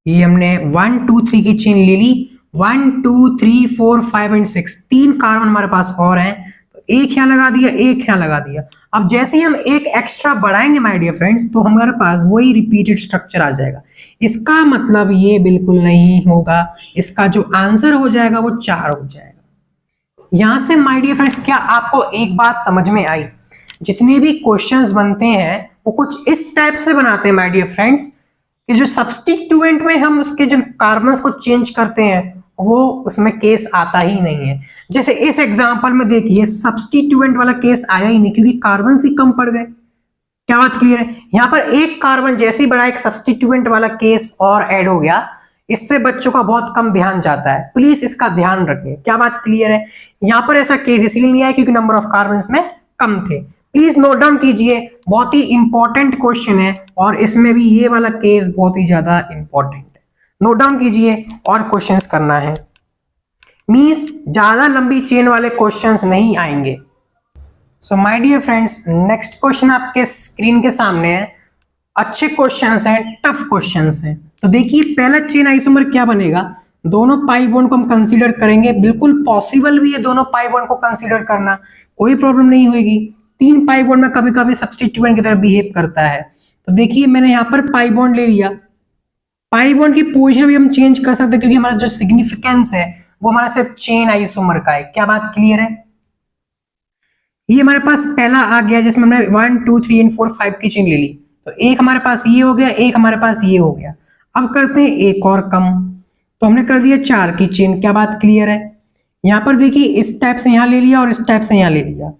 ये हमने 1 2 3 की चेन ले ली, 1 2 3 4 5 एंड 6, 3 कार्बन हमारे पास और हैं, तो एक यहां लगा दिया, एक यहां लगा दिया। अब जैसे ही हम एक एक्स्ट्रा बढ़ाएंगे माय डियर फ्रेंड्स तो हमारे पास वही रिपीटेड स्ट्रक्चर आ जाएगा। इसका मतलब ये बिल्कुल नहीं होगा, इसका जो आंसर हो जाएगा वो 4 हो जाएगा। यहां से माय डियर फ्रेंड्स क्या आपको एक बात समझ में आई? जितने भी क्वेश्चंस बनते हैं वो कुछ इस टाइप से बनाते हैं माय डियर फ्रेंड्स कि जो सब्स्टिट्यूएंट में हम उसके जो कार्बन्स को चेंज करते हैं वो उसमें केस आता ही नहीं है। जैसे इस एग्जांपल में देखिए सब्स्टिट्यूएंट वाला केस आया ही नहीं क्योंकि कार्बन ही कम पड़ गए। क्या बात क्लियर है? यहाँ पर एक कार्बन जैसे ही बढ़ा एक सब्स्टिट्यूएंट वाला केस और ऐड हो गया। इस पे बच्चों का बहुत कम ध्यान जाता है, प्लीज इसका ध्यान रखें। क्या बात क्लियर है? यहाँ पर ऐसा केस इसलिए नहीं आया क्योंकि नंबर ऑफ कार्बन में कम थे। प्लीज नोट डाउन कीजिए, बहुत ही इंपॉर्टेंट क्वेश्चन है और इसमें भी ये वाला केस बहुत ही ज्यादा इंपॉर्टेंट है। नोट डाउन कीजिए और क्वेश्चंस करना है, मींस ज्यादा लंबी चेन वाले क्वेश्चंस नहीं आएंगे। So my dear friends next question आपके स्क्रीन के सामने है। अच्छे क्वेश्चंस हैं, टफ क्वेश्चंस हैं। तो देखिए पहला चेन आइसोमर क्या बनेगा, दोनों पाई बॉन्ड को हम कंसीडर करेंगे, बिल्कुल पॉसिबल भी है दोनों पाई बॉन्ड को कंसीडर करना, कोई प्रॉब्लम नहीं होगी। 3 पाई बॉन्ड में कभी कभी सब्स्टिट्यूएंट की तरह बिहेव करता है। तो देखिए मैंने यहाँ पर पाई बॉन्ड ले लिया, पाई बॉन्ड की पोजीशन भी हम चेंज कर सकते हैं क्योंकि हमारा जो सिग्निफिकेंस है वो हमारा सिर्फ चेन आइसोमर का है। क्या बात क्लियर है? ये हमारे पास पहला आ गया जिसमें हमने 1 2 3 एंड 4 5 की चेन ले ली, तो एक हमारे पास ये हो गया, एक हमारे पास ये हो गया। अब करते हैं एक और कम, तो हमने कर दिया 4 की चेन। क्या बात क्लियर है? यहाँ पर देखिए इस टाइप से यहाँ ले लिया और इस टाइप से यहाँ ले लिया।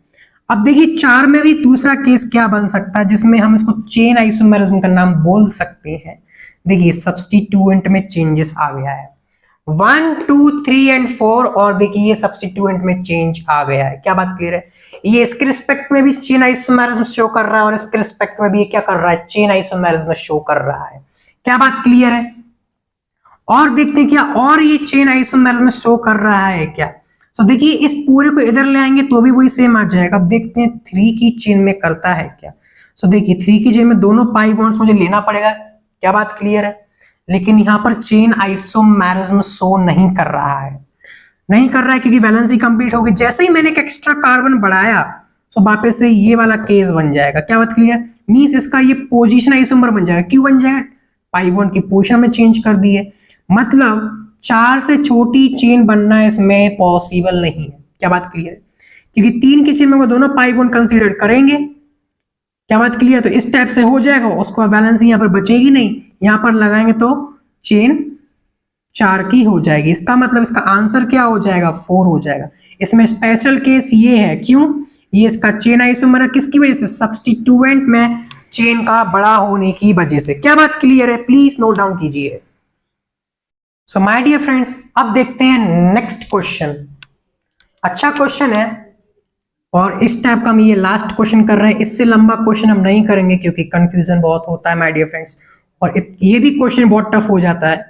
अब देखिए 4 में भी दूसरा केस क्या बन सकता है जिसमें हम इसको चेन आइसोमेरिज्म का नाम बोल सकते हैं। देखिए सब्स्टिट्यूएंट में चेंजेस आ गया है, 1 2 3 एंड 4 और देखिए ये सब्स्टिट्यूएंट में चेंज आ गया है। क्या बात क्लियर है? ये इसके रिस्पेक्ट में भी चेन आइसोमेरिज्म शो कर रहा है और इसके रिस्पेक्ट में भी ये क्या कर रहा है, चेन आइसोमेरिज्म शो कर रहा है। क्या बात क्लियर है? और देखते हैं क्या और ये चेन आइसोमेरिज्म शो कर रहा है क्या। तो देखिए इस पूरे को इधर ले आएंगे तो भी वही सेम आ जाएगा। अब देखते हैं 3 की चेन में करता है क्या। सो देखिए 3 की चेन में दोनों पाई बॉन्ड्स मुझे लेना पड़ेगा। क्या बात क्लियर है? लेकिन यहाँ पर चेन आइसोमेरिज्म शो नहीं कर रहा है, नहीं कर रहा है क्योंकि वैलेंसी कंप्लीट होगी। जैसे ही मैंने एक एक्स्ट्रा कार्बन बढ़ाया सो वापस से ये वाला केस बन जाएगा। क्या बात क्लियर? मींस इसका ये पोजीशन आइसोमर बन जाएगा। क्यों बन जाएगा? पाई बॉन्ड की पोजीशन में चेंज कर दी है, मतलब 4 से छोटी चेन बनना इसमें पॉसिबल नहीं है। क्या बात क्लियर है? क्योंकि 3 की चेन में वो दोनों पाई बॉन्ड कंसीडर करेंगे। क्या बात क्लियर? तो इस टाइप से हो जाएगा, उसके बाद बैलेंस यहाँ पर बचेगी नहीं, यहाँ पर लगाएंगे तो चेन 4 की हो जाएगी। इसका मतलब इसका आंसर क्या हो जाएगा? 4 हो जाएगा। इसमें स्पेशल केस ये है, क्यों? ये इसका चेन आइसोमर है, किसकी वजह से? सब्स्टिट्यूएंट में चेन का बड़ा होने की वजह से। क्या बात क्लियर है? प्लीज नोट डाउन कीजिए। सो माय डियर फ्रेंड्स, अब देखते हैं नेक्स्ट क्वेश्चन। अच्छा क्वेश्चन है और इस टाइप का हम ये लास्ट क्वेश्चन कर रहे हैं। इससे लंबा क्वेश्चन हम नहीं करेंगे क्योंकि कंफ्यूजन बहुत होता है माय डियर फ्रेंड्स, और ये भी क्वेश्चन बहुत टफ हो जाता है।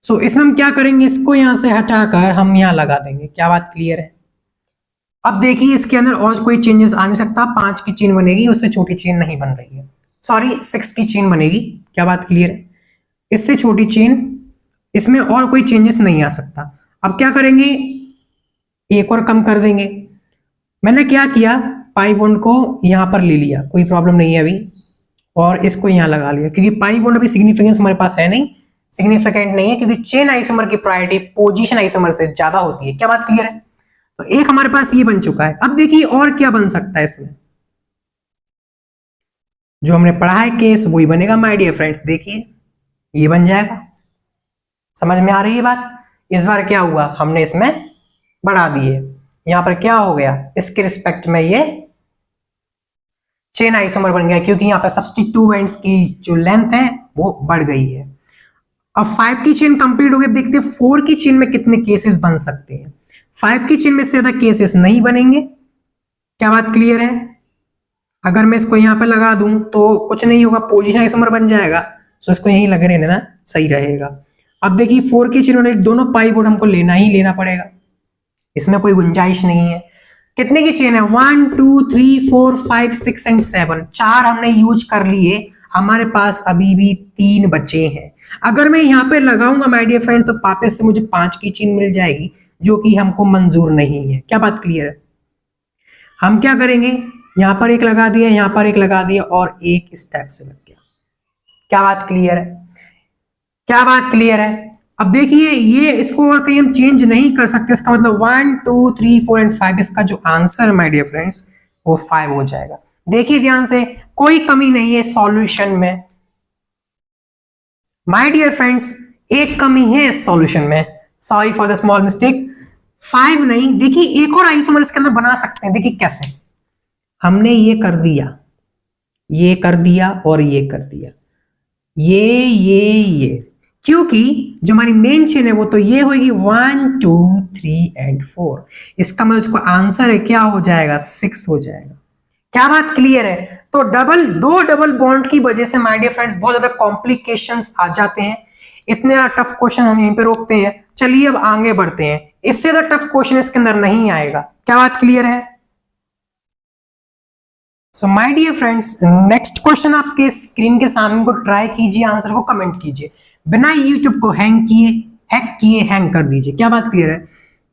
सो इसमें हम क्या करेंगे, इसको यहां से हटाकर हम यहां लगा देंगे। क्या बात क्लियर है? अब देखिए इसके अंदर और कोई चेंजेस आ नहीं सकता। 5 की चेन बनेगी, उससे छोटी चेन नहीं बन रही है। सॉरी, 6 की चेन बनेगी। क्या बात क्लियर है? इससे छोटी चेन, इसमें और कोई चेंजेस नहीं आ सकता। अब क्या करेंगे, एक और कम कर देंगे। मैंने क्या किया, पाई बॉन्ड को यहां पर ले लिया, कोई प्रॉब्लम नहीं है अभी, और इसको यहां लगा लिया क्योंकि पाई बॉन्ड अभी सिग्निफिकेंस हमारे पास है नहीं, सिग्निफिकेंट नहीं है, क्योंकि चेन आइसोमर की प्रायोरिटी पोजीशन आइसोमर से ज्यादा होती है। क्या बात क्लियर है? तो एक हमारे पास ये बन चुका है। अब देखिए और क्या बन सकता है इसमें, जो हमने पढ़ा है केस वही बनेगा माय डियर फ्रेंड्स। देखिए ये बन जाएगा। समझ में आ रही है बात? इस बार क्या हुआ, हमने इसमें बढ़ा दिए। यहां पर क्या हो गया, इसके रिस्पेक्ट में ये चेन आइसोमर बन गया क्योंकि यहाँ पे सब्स्टिट्यूएंट्स की जो लेंथ है वो बढ़ गई है। अब 5 की चेन कंप्लीट हो गई। देखते हैं 4 की चेन में कितने केसेस बन सकते हैं। 5 की चेन में से ज्यादा केसेस नहीं बनेंगे। क्या बात क्लियर है? अगर मैं इसको यहाँ पे लगा दूं तो कुछ नहीं होगा, पोजीशन आइसोमर बन जाएगा। सो इसको यहीं लगे रहने ना, सही रहेगा। अब देखिए 4 की चेन में दोनों पाई बोर्ड हमको लेना ही लेना पड़ेगा, इसमें कोई गुंजाइश नहीं है। कितने की चेन है? 1 2 3 4 5 6 एंड 7। 4 हमने यूज कर लिए, हमारे पास अभी भी 3 बचे हैं। अगर मैं यहाँ पे लगाऊंगा माय डियर फ्रेंड तो वापस से मुझे 5 की चेन मिल जाएगी, जो कि हमको मंजूर नहीं है। क्या बात क्लियर है? हम क्या करेंगे, यहां पर एक लगा दिया, यहां पर एक लगा दिया, और एक इस टाइप से लग गया। क्या बात क्लियर है? क्या बात क्लियर है? अब देखिए ये इसको और कहीं हम चेंज नहीं कर सकते। इसका मतलब 1 2 3 4 एंड 5, इसका जो आंसर है माय डियर फ्रेंड्स वो 5 हो जाएगा। देखिए ध्यान से, कोई कमी नहीं है सॉल्यूशन में माय डियर फ्रेंड्स, एक कमी है इस सॉल्यूशन में। Sorry for the small mistake. 5 नहीं, देखिए एक और आइसोमर इसके अंदर बना सकते हैं। देखिए कैसे, हमने ये कर दिया, ये कर दिया और ये कर दिया, ये क्योंकि जो हमारी मेन चेन है वो तो ये होगी 1 2 3 एंड 4। इसका मतलब इसको आंसर है क्या हो जाएगा, 6 हो जाएगा। क्या बात क्लियर है? तो दो डबल बॉन्ड की वजह से माय डियर फ्रेंड्स बहुत ज्यादा कॉम्प्लिकेशंस आ जाते हैं। इतने टफ क्वेश्चन हम यहीं पे रोकते हैं। चलिए अब आगे बढ़ते हैं, इससे ज्यादा टफ क्वेश्चन इसके अंदर नहीं आएगा। क्या बात क्लियर है? So my dear friends, next question आपके स्क्रीन के सामने को ट्राई कीजिए, आंसर को कमेंट कीजिए, बिना यूट्यूब को हैंग कर दीजिए। क्या बात क्लियर है?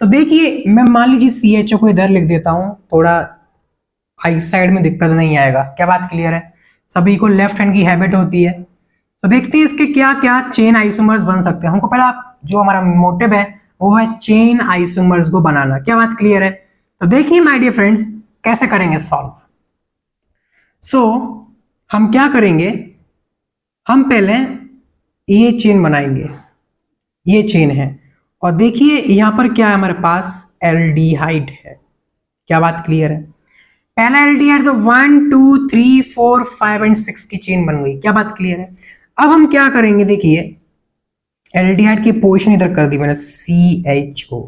तो देखिए मैं मान लीजिए CHO को इधर लिख देता हूं, थोड़ा आई साइड में दिक्कत नहीं आएगा। क्या बात क्लियर है? सभी को लेफ्ट हैंड की हैबिट होती है। तो देखते हैं इसके क्या क्या चेन आइसोमर्स बन सकते हैं। हमको पहला जो हमारा मोटिव है वो है चेन आइसोमर्स को बनाना। क्या बात क्लियर है? तो देखिए माय डियर फ्रेंड्स कैसे करेंगे सॉल्व। सो हम क्या करेंगे, हम पहले ये चेन बनाएंगे, ये चेन है, और देखिए यहां पर क्या है, हमारे पास एल्डिहाइड है। क्या बात क्लियर है? पहला एल्डिहाइड तो 1 2 3 4 5 एंड 6 की चेन बन गई। क्या बात क्लियर है? अब हम क्या करेंगे, देखिए एल्डिहाइड की पोजीशन इधर कर दी मैंने, CHO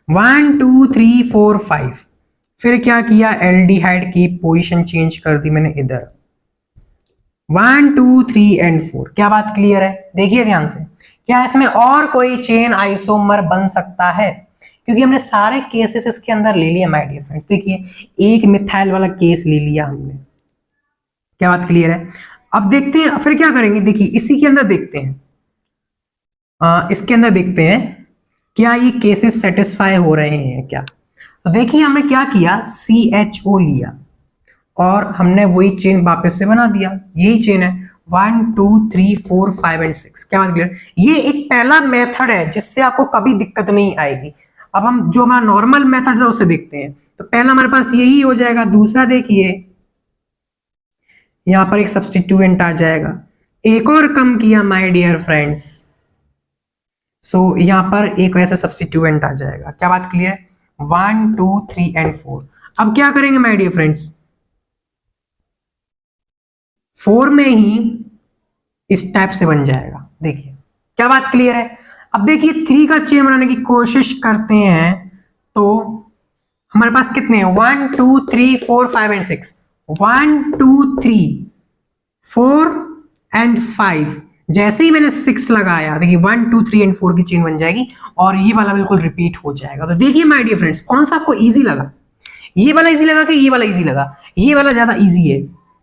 1 2 3 4 5। फिर क्या किया, एल्डिहाइड की पोजीशन चेंज कर दी मैंने इधर 1 2 3 एंड 4। क्या बात क्लियर है? देखिए ध्यान से, क्या इसमें और कोई चेन आइसोमर बन सकता है? क्योंकि हमने सारे केसेस इसके अंदर ले लिए माय डियर फ्रेंड्स। देखिए एक मिथाइल वाला केस ले लिया हमने। क्या बात क्लियर है? अब देखते हैं फिर क्या करेंगे। देखिए इसी के अंदर देखते हैं, इसके अंदर देखते हैं क्या ये केसेस सेटिस्फाई हो रहे हैं क्या। तो देखिए हमने क्या किया, CHO लिया और हमने वही चेन वापस से बना दिया, यही चेन है 1 2 3 4 5 एंड 6। क्या बात क्लियर? ये एक पहला मेथड है जिससे आपको कभी दिक्कत नहीं आएगी। अब हम जो हमारा नॉर्मल मेथड है उसे देखते हैं। तो पहला हमारे पास यही हो जाएगा। दूसरा देखिए यहां पर एक सब्स्टिट्यूएंट आ जाएगा, एक और कम किया माय डियर फ्रेंड्स। सो यहां पर एक वैसा सब्स्टिट्यूएंट आ जाएगा। क्या बात क्लियर? 1 2 3 एंड 4। अब क्या करेंगे माय डियर फ्रेंड्स, 4 में ही इस टाइप से बन जाएगा। देखिए क्या बात क्लियर है? अब देखिए 3 का चेन बनाने की कोशिश करते हैं तो हमारे पास कितने हैं, 1 2 3 4 5 एंड 6। 1 2 3 4 एंड 5। जैसे ही मैंने 6 लगाया, देखिए 1 2 3 एंड 4 की चेन बन जाएगी और ये वाला बिल्कुल रिपीट हो जाएगा। तो देखिए माय डियर फ्रेंड्स, कौन सा आपको इजी लगा? ये वाला इजी लगा कि ये वाला इजी लगा? ये वाला ज्यादा इजी है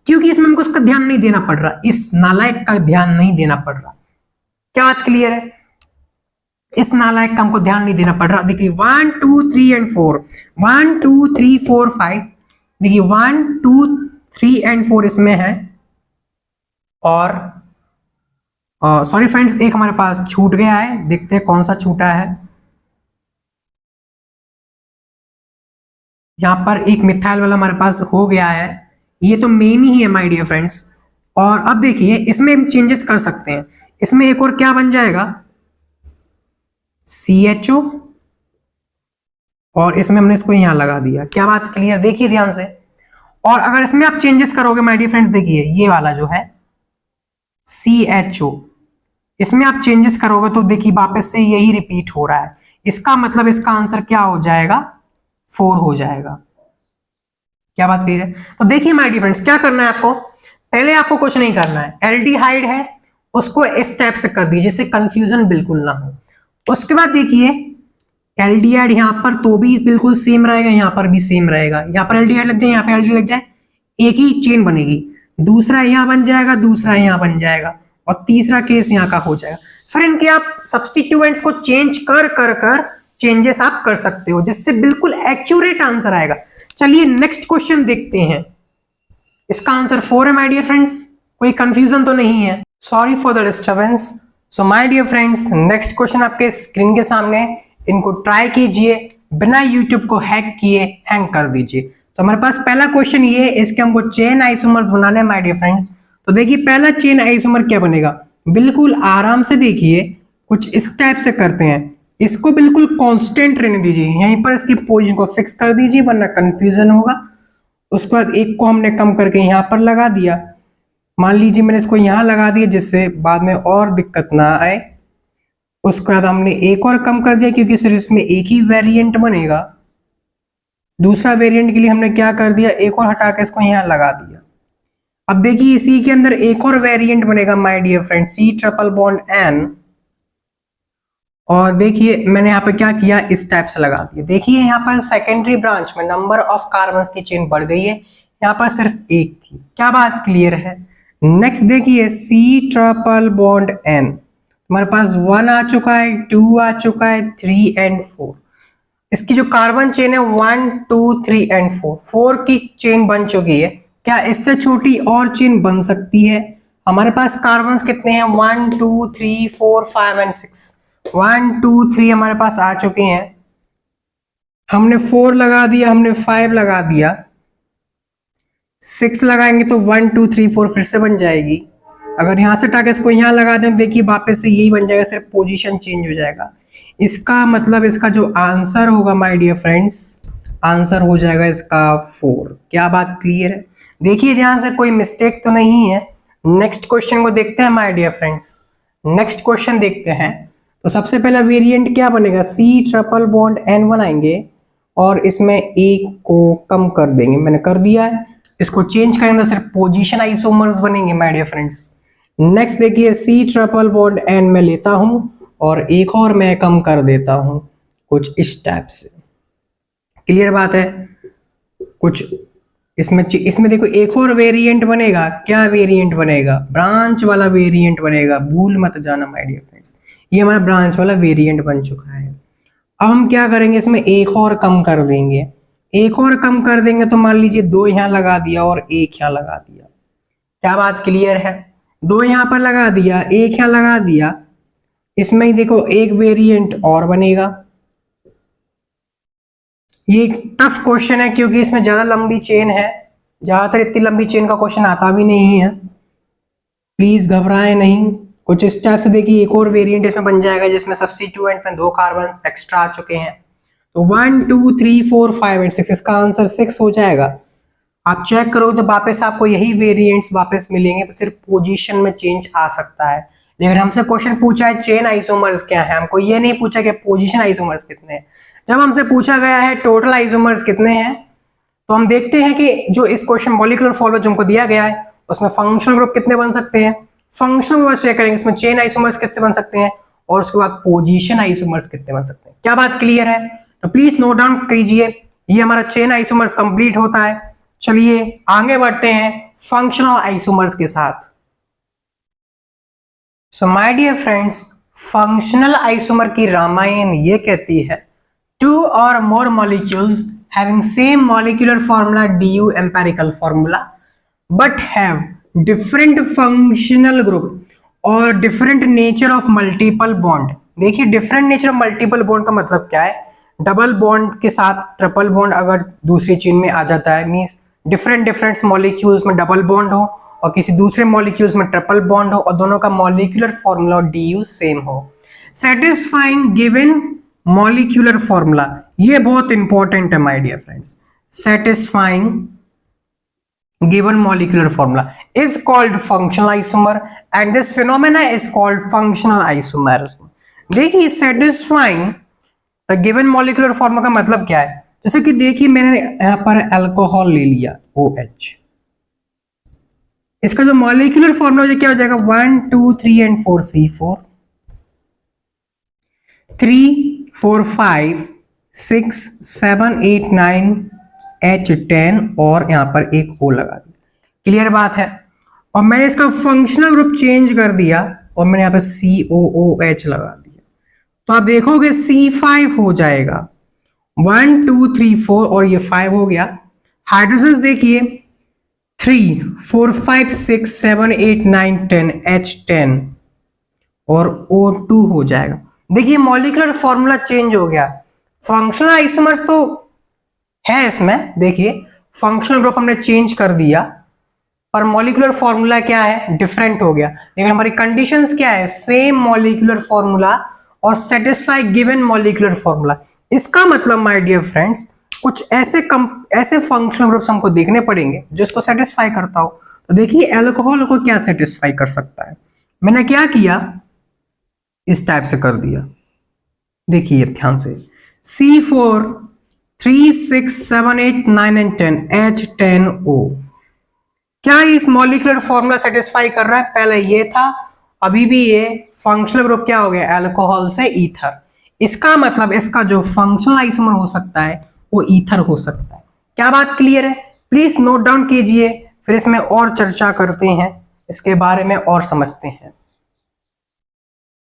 क्योंकि इसमें हमको उसका ध्यान नहीं देना पड़ रहा, इस नालायक का ध्यान नहीं देना पड़ रहा। क्या बात क्लियर है? इस नालायक का हमको ध्यान नहीं देना पड़ रहा। देखिए 1 2 3 एंड 4, 1 2 3 4 5। देखिए 1 2 3 एंड 4 इसमें है और सॉरी फ्रेंड्स, एक हमारे पास छूट गया है, देखते हैं कौन सा छूटा है। यहां पर एक मिथाइल वाला हमारे पास हो गया है, ये तो मेन ही है माय डियर फ्रेंड्स। और अब देखिए इसमें हम चेंजेस कर सकते हैं। इसमें एक और क्या बन जाएगा, CHO, और इसमें हमने इसको यहां लगा दिया। क्या बात क्लियर? देखिए ध्यान से। और अगर इसमें आप चेंजेस करोगे माय डियर फ्रेंड्स, देखिए ये वाला जो है CHO, इसमें आप चेंजेस करोगे तो देखिए वापस से यही रिपीट हो रहा है। इसका मतलब इसका आंसर क्या हो जाएगा, 4 हो जाएगा। क्या बात क्लियर है? तो देखिए माय डियर फ्रेंड्स, क्या करना है आपको, पहले आपको कुछ नहीं करना है, एल्डिहाइड है उसको इस टाइप से कर दीजिए जिससे कंफ्यूजन बिल्कुल ना हो। उसके बाद देखिए एल्डिहाइड यहां पर तो भी बिल्कुल सेम रहेगा, यहां पर भी सेम रहेगा। यहां पर एल्डिहाइड लग जाए, यहां पर एल्डिहाइड लग जाए, एक ही चेन बनेगी। दूसरा यहां बन जाएगा, दूसरा यहां बन जाएगा और तीसरा केस यहां का हो जाएगा। फिर इनके आप सब्स्टिट्यूएंट्स को चेंज कर कर कर चेंजेस आप कर सकते हो जिससे बिल्कुल एक्यूरेट आंसर आएगा। चलिए नेक्स्ट क्वेश्चन देखते हैं। इसका आंसर 4 है माय डियर फ्रेंड्स, कोई कंफ्यूजन तो नहीं है। Sorry for the disturbance. So my dear friends, next question आपके स्क्रीन के सामने, इनको ट्राई कीजिए, बिना यूट्यूब को हैक किए हैंग कर दीजिए। तो हमारे पास पहला क्वेश्चन ये, इसके हमको चेन आइसोमर्स बनाने हैं माय डियर फ्रेंड्स। तो देखिए पहला चेन आइसोमर क्या बनेगा, बिल्कुल आराम से देखिए, कुछ इस टाइप से करते हैं। इसको बिल्कुल कांस्टेंट रहने दीजिए, यहीं पर इसकी पोजीशन को फिक्स कर दीजिए वरना कंफ्यूजन होगा। उसके बाद एक को हमने कम करके यहाँ पर लगा दिया, मान लीजिए मैंने इसको यहाँ लगा दिया जिससे बाद में और दिक्कत ना आए। उसके बाद हमने एक और कम कर दिया क्योंकि सिर्फ इसमें एक ही वेरिएंट बनेगा। दूसरा वेरिएंट के लिए हमने क्या कर दिया, एक और हटा के इसको यहाँ लगा दिया। अब देखिए इसी के अंदर एक और वेरिएंट बनेगा my dear friend, C triple bond N। और देखिए मैंने यहाँ पे क्या किया, इस टाइप से लगा दिया। देखिए यहाँ पर सेकेंडरी ब्रांच में नंबर ऑफ कार्बन्स की चेन बढ़ गई है, यहाँ पर सिर्फ एक थी। क्या बात क्लियर है? नेक्स्ट देखिए C ट्रिपल बॉन्ड N, हमारे पास 1 आ चुका है, 2 आ चुका है, 3 एंड 4। इसकी जो कार्बन चेन है 1 2 3 एंड 4 की चेन बन चुकी है। क्या इससे छोटी और चेन बन सकती है? हमारे पास कार्बन्स कितने हैं, 1 2 3 4 5 एंड 6। 1 2 3 हमारे पास आ चुके हैं, हमने 4 लगा दिया, हमने 5 लगा दिया, 6 लगाएंगे तो 1 2 3 4 फिर से बन जाएगी। अगर यहां से उठा इसको यहां लगा दें, देखिए वापस से यही बन जाएगा, सिर्फ पोजीशन चेंज हो जाएगा। इसका मतलब इसका जो आंसर होगा माय डियर फ्रेंड्स, आंसर हो जाएगा इसका 4। क्या बात क्लियर है? देखिए ध्यान से, कोई मिस्टेक तो नहीं है। नेक्स्ट क्वेश्चन को देखते हैं my dear friends. Next question देखते हैं। तो सबसे पहला वेरिएंट क्या बनेगा, C ट्रिपल बॉन्ड N बनाएंगे और इसमें एक को कम कर देंगे, मैंने कर दिया है। इसको चेंज करेंगे तो सिर्फ पोजीशन आइसोमर्स बनेंगे माय डियर फ्रेंड्स। नेक्स्ट देखिए C ट्रिपल बॉन्ड N में लेता हूं और एक और मैं कम कर देता हूं कुछ इस टाइप से। क्लियर बात है? कुछ इसमें देखो एक और वेरिएंट बनेगा। क्या वेरिएंट बनेगा, ब्रांच वाला वेरिएंट बनेगा, भूल मत जाना माय डियर फ्रेंड्स। ये हमारा ब्रांच वाला वेरिएंट बन चुका है। अब हम क्या करेंगे, इसमें एक और कम कर देंगे। एक और कम कर देंगे तो मान लीजिए 2 यहां लगा दिया और 1 यहां लगा दिया। क्या बात क्लियर है? 2 यहां पर लगा दिया, 1 यहां लगा दिया। इसमें ही देखो एक वेरिएंट और बनेगा। ये टफ क्वेश्चन है क्योंकि इसमें ज्यादा लंबी चेन है। ज्यादातर इतनी लंबी चेन का क्वेश्चन आता भी नहीं है। प्लीज घबराएं नहीं। कुछ इस टाइप से देखिए, एक और वेरिएंट इसमें बन जाएगा जिसमें सब्स्टिट्यूएंट में 2 कार्बन एक्स्ट्रा आ चुके हैं। तो 1 2 3 4 5 एंड 6, इसका आंसर 6 हो जाएगा। आप चेक करो तो वापस आपको यही वेरिएंट्स वापस मिलेंगे, तो सिर्फ पोजीशन में चेंज आ सकता है। लेकिन हमसे क्वेश्चन पूछा है चेन आइसोमर्स क्या है, हमको ये नहीं पूछा कि पोजीशन आइसोमर्स कितने हैं। जब हमसे पूछा गया है टोटल आइसोमर्स कितने हैं, तो हम देखते हैं कि जो इस क्वेश्चन मॉलिक्यूलर फॉर्मूला जो हमको दिया गया है उसमें फंक्शनल ग्रुप कितने बन सकते हैं, फंक्शनल ग्रुप चेक करेंगे, इसमें चेन आइसोमर्स कितने बन सकते हैं और उसके बाद पोजीशन आइसोमर्स कितने बन सकते हैं। क्या बात क्लियर है? तो प्लीज नोट डाउन कीजिए। ये हमारा चेन आइसोमर्स कंप्लीट होता है। चलिए आगे बढ़ते हैं फंक्शनल आइसोमर्स के साथ। So my dear friends, functional isomer की रामायण ये कहती है 2 or more molecules having same molecular formula du empirical formula but have different functional group और different nature of multiple bond। देखिए different nature of multiple bond का मतलब क्या है, डबल बॉन्ड के साथ ट्रिपल बॉन्ड अगर दूसरी चेन में आ जाता है, मींस डिफरेंट मॉलिक्यूल्स में डबल बॉन्ड हो और किसी दूसरे मॉलिक्यूल्स में ट्रिपल बॉन्ड हो और दोनों का मॉलिक्यूलर फॉर्मूला डी सेम हो। सेटिस्फाइंग गिवन मॉलिक्यूलर फॉर्मूला, ये बहुत इंपॉर्टेंट है my dear friends. Satisfying given molecular formula is called functional isomer and this phenomena is called functional isomerism. देखिए satisfying the given molecular formula का मतलब क्या है, जैसे कि देखिए मैंने यहां पर अल्कोहल ले लिया OH, इसका जो मॉलिक्यूलर फॉर्मूला क्या हो जाएगा 1 2 3 एंड 4 C4 3 4 5 6 7 8 9 H10 और यहां पर एक O लगा दिया। क्लियर बात है? और मैंने इसका फंक्शनल ग्रुप चेंज कर दिया और मैंने यहां पर COOH लगा दिया, तो आप देखोगे C5 हो जाएगा। 1 2 3 4 और ये 5 हो गया। हाइड्रोजन देखिए 3 4 5 6 7 8 9 10 H10 और O2 हो जाएगा। देखिए मॉलिक्यूलर फॉर्मूला चेंज हो गया। फंक्शनल आइसोमर्स तो है इसमें, देखिए फंक्शनल ग्रुप हमने चेंज कर दिया पर मॉलिक्यूलर फॉर्मूला क्या है, डिफरेंट हो गया। लेकिन हमारी कंडीशंस क्या है, सेम मॉलिक्यूलर फॉर्मूला और सेटिस्फाई गिवन मॉलिक्यूलर फॉर्मूला। इसका मतलब माय डियर फ्रेंड्स कुछ ऐसे फंक्शनल ग्रुप्स हमको देखने पड़ेंगे जो इसको सेटिस्फाई करता हो। तो देखिए अल्कोहल को क्या सेटिस्फाई कर सकता है, मैंने क्या किया इस टाइप से कर दिया। देखिए ध्यान से C4 3 6 7 8 9 एंड 10 H10O, क्या इस मॉलिक्यूलर फॉर्मूला सेटिस्फाई कर रहा है? पहले ये था, अभी भी ये फंक्शनल ग्रुप क्या हो गया, अल्कोहल से ईथर। इसका मतलब इसका जो फंक्शनल आइसोमर हो सकता है वो ईथर हो सकता है। क्या बात क्लियर है? प्लीज नोट डाउन कीजिए, फिर इसमें और चर्चा करते हैं, इसके बारे में और समझते हैं।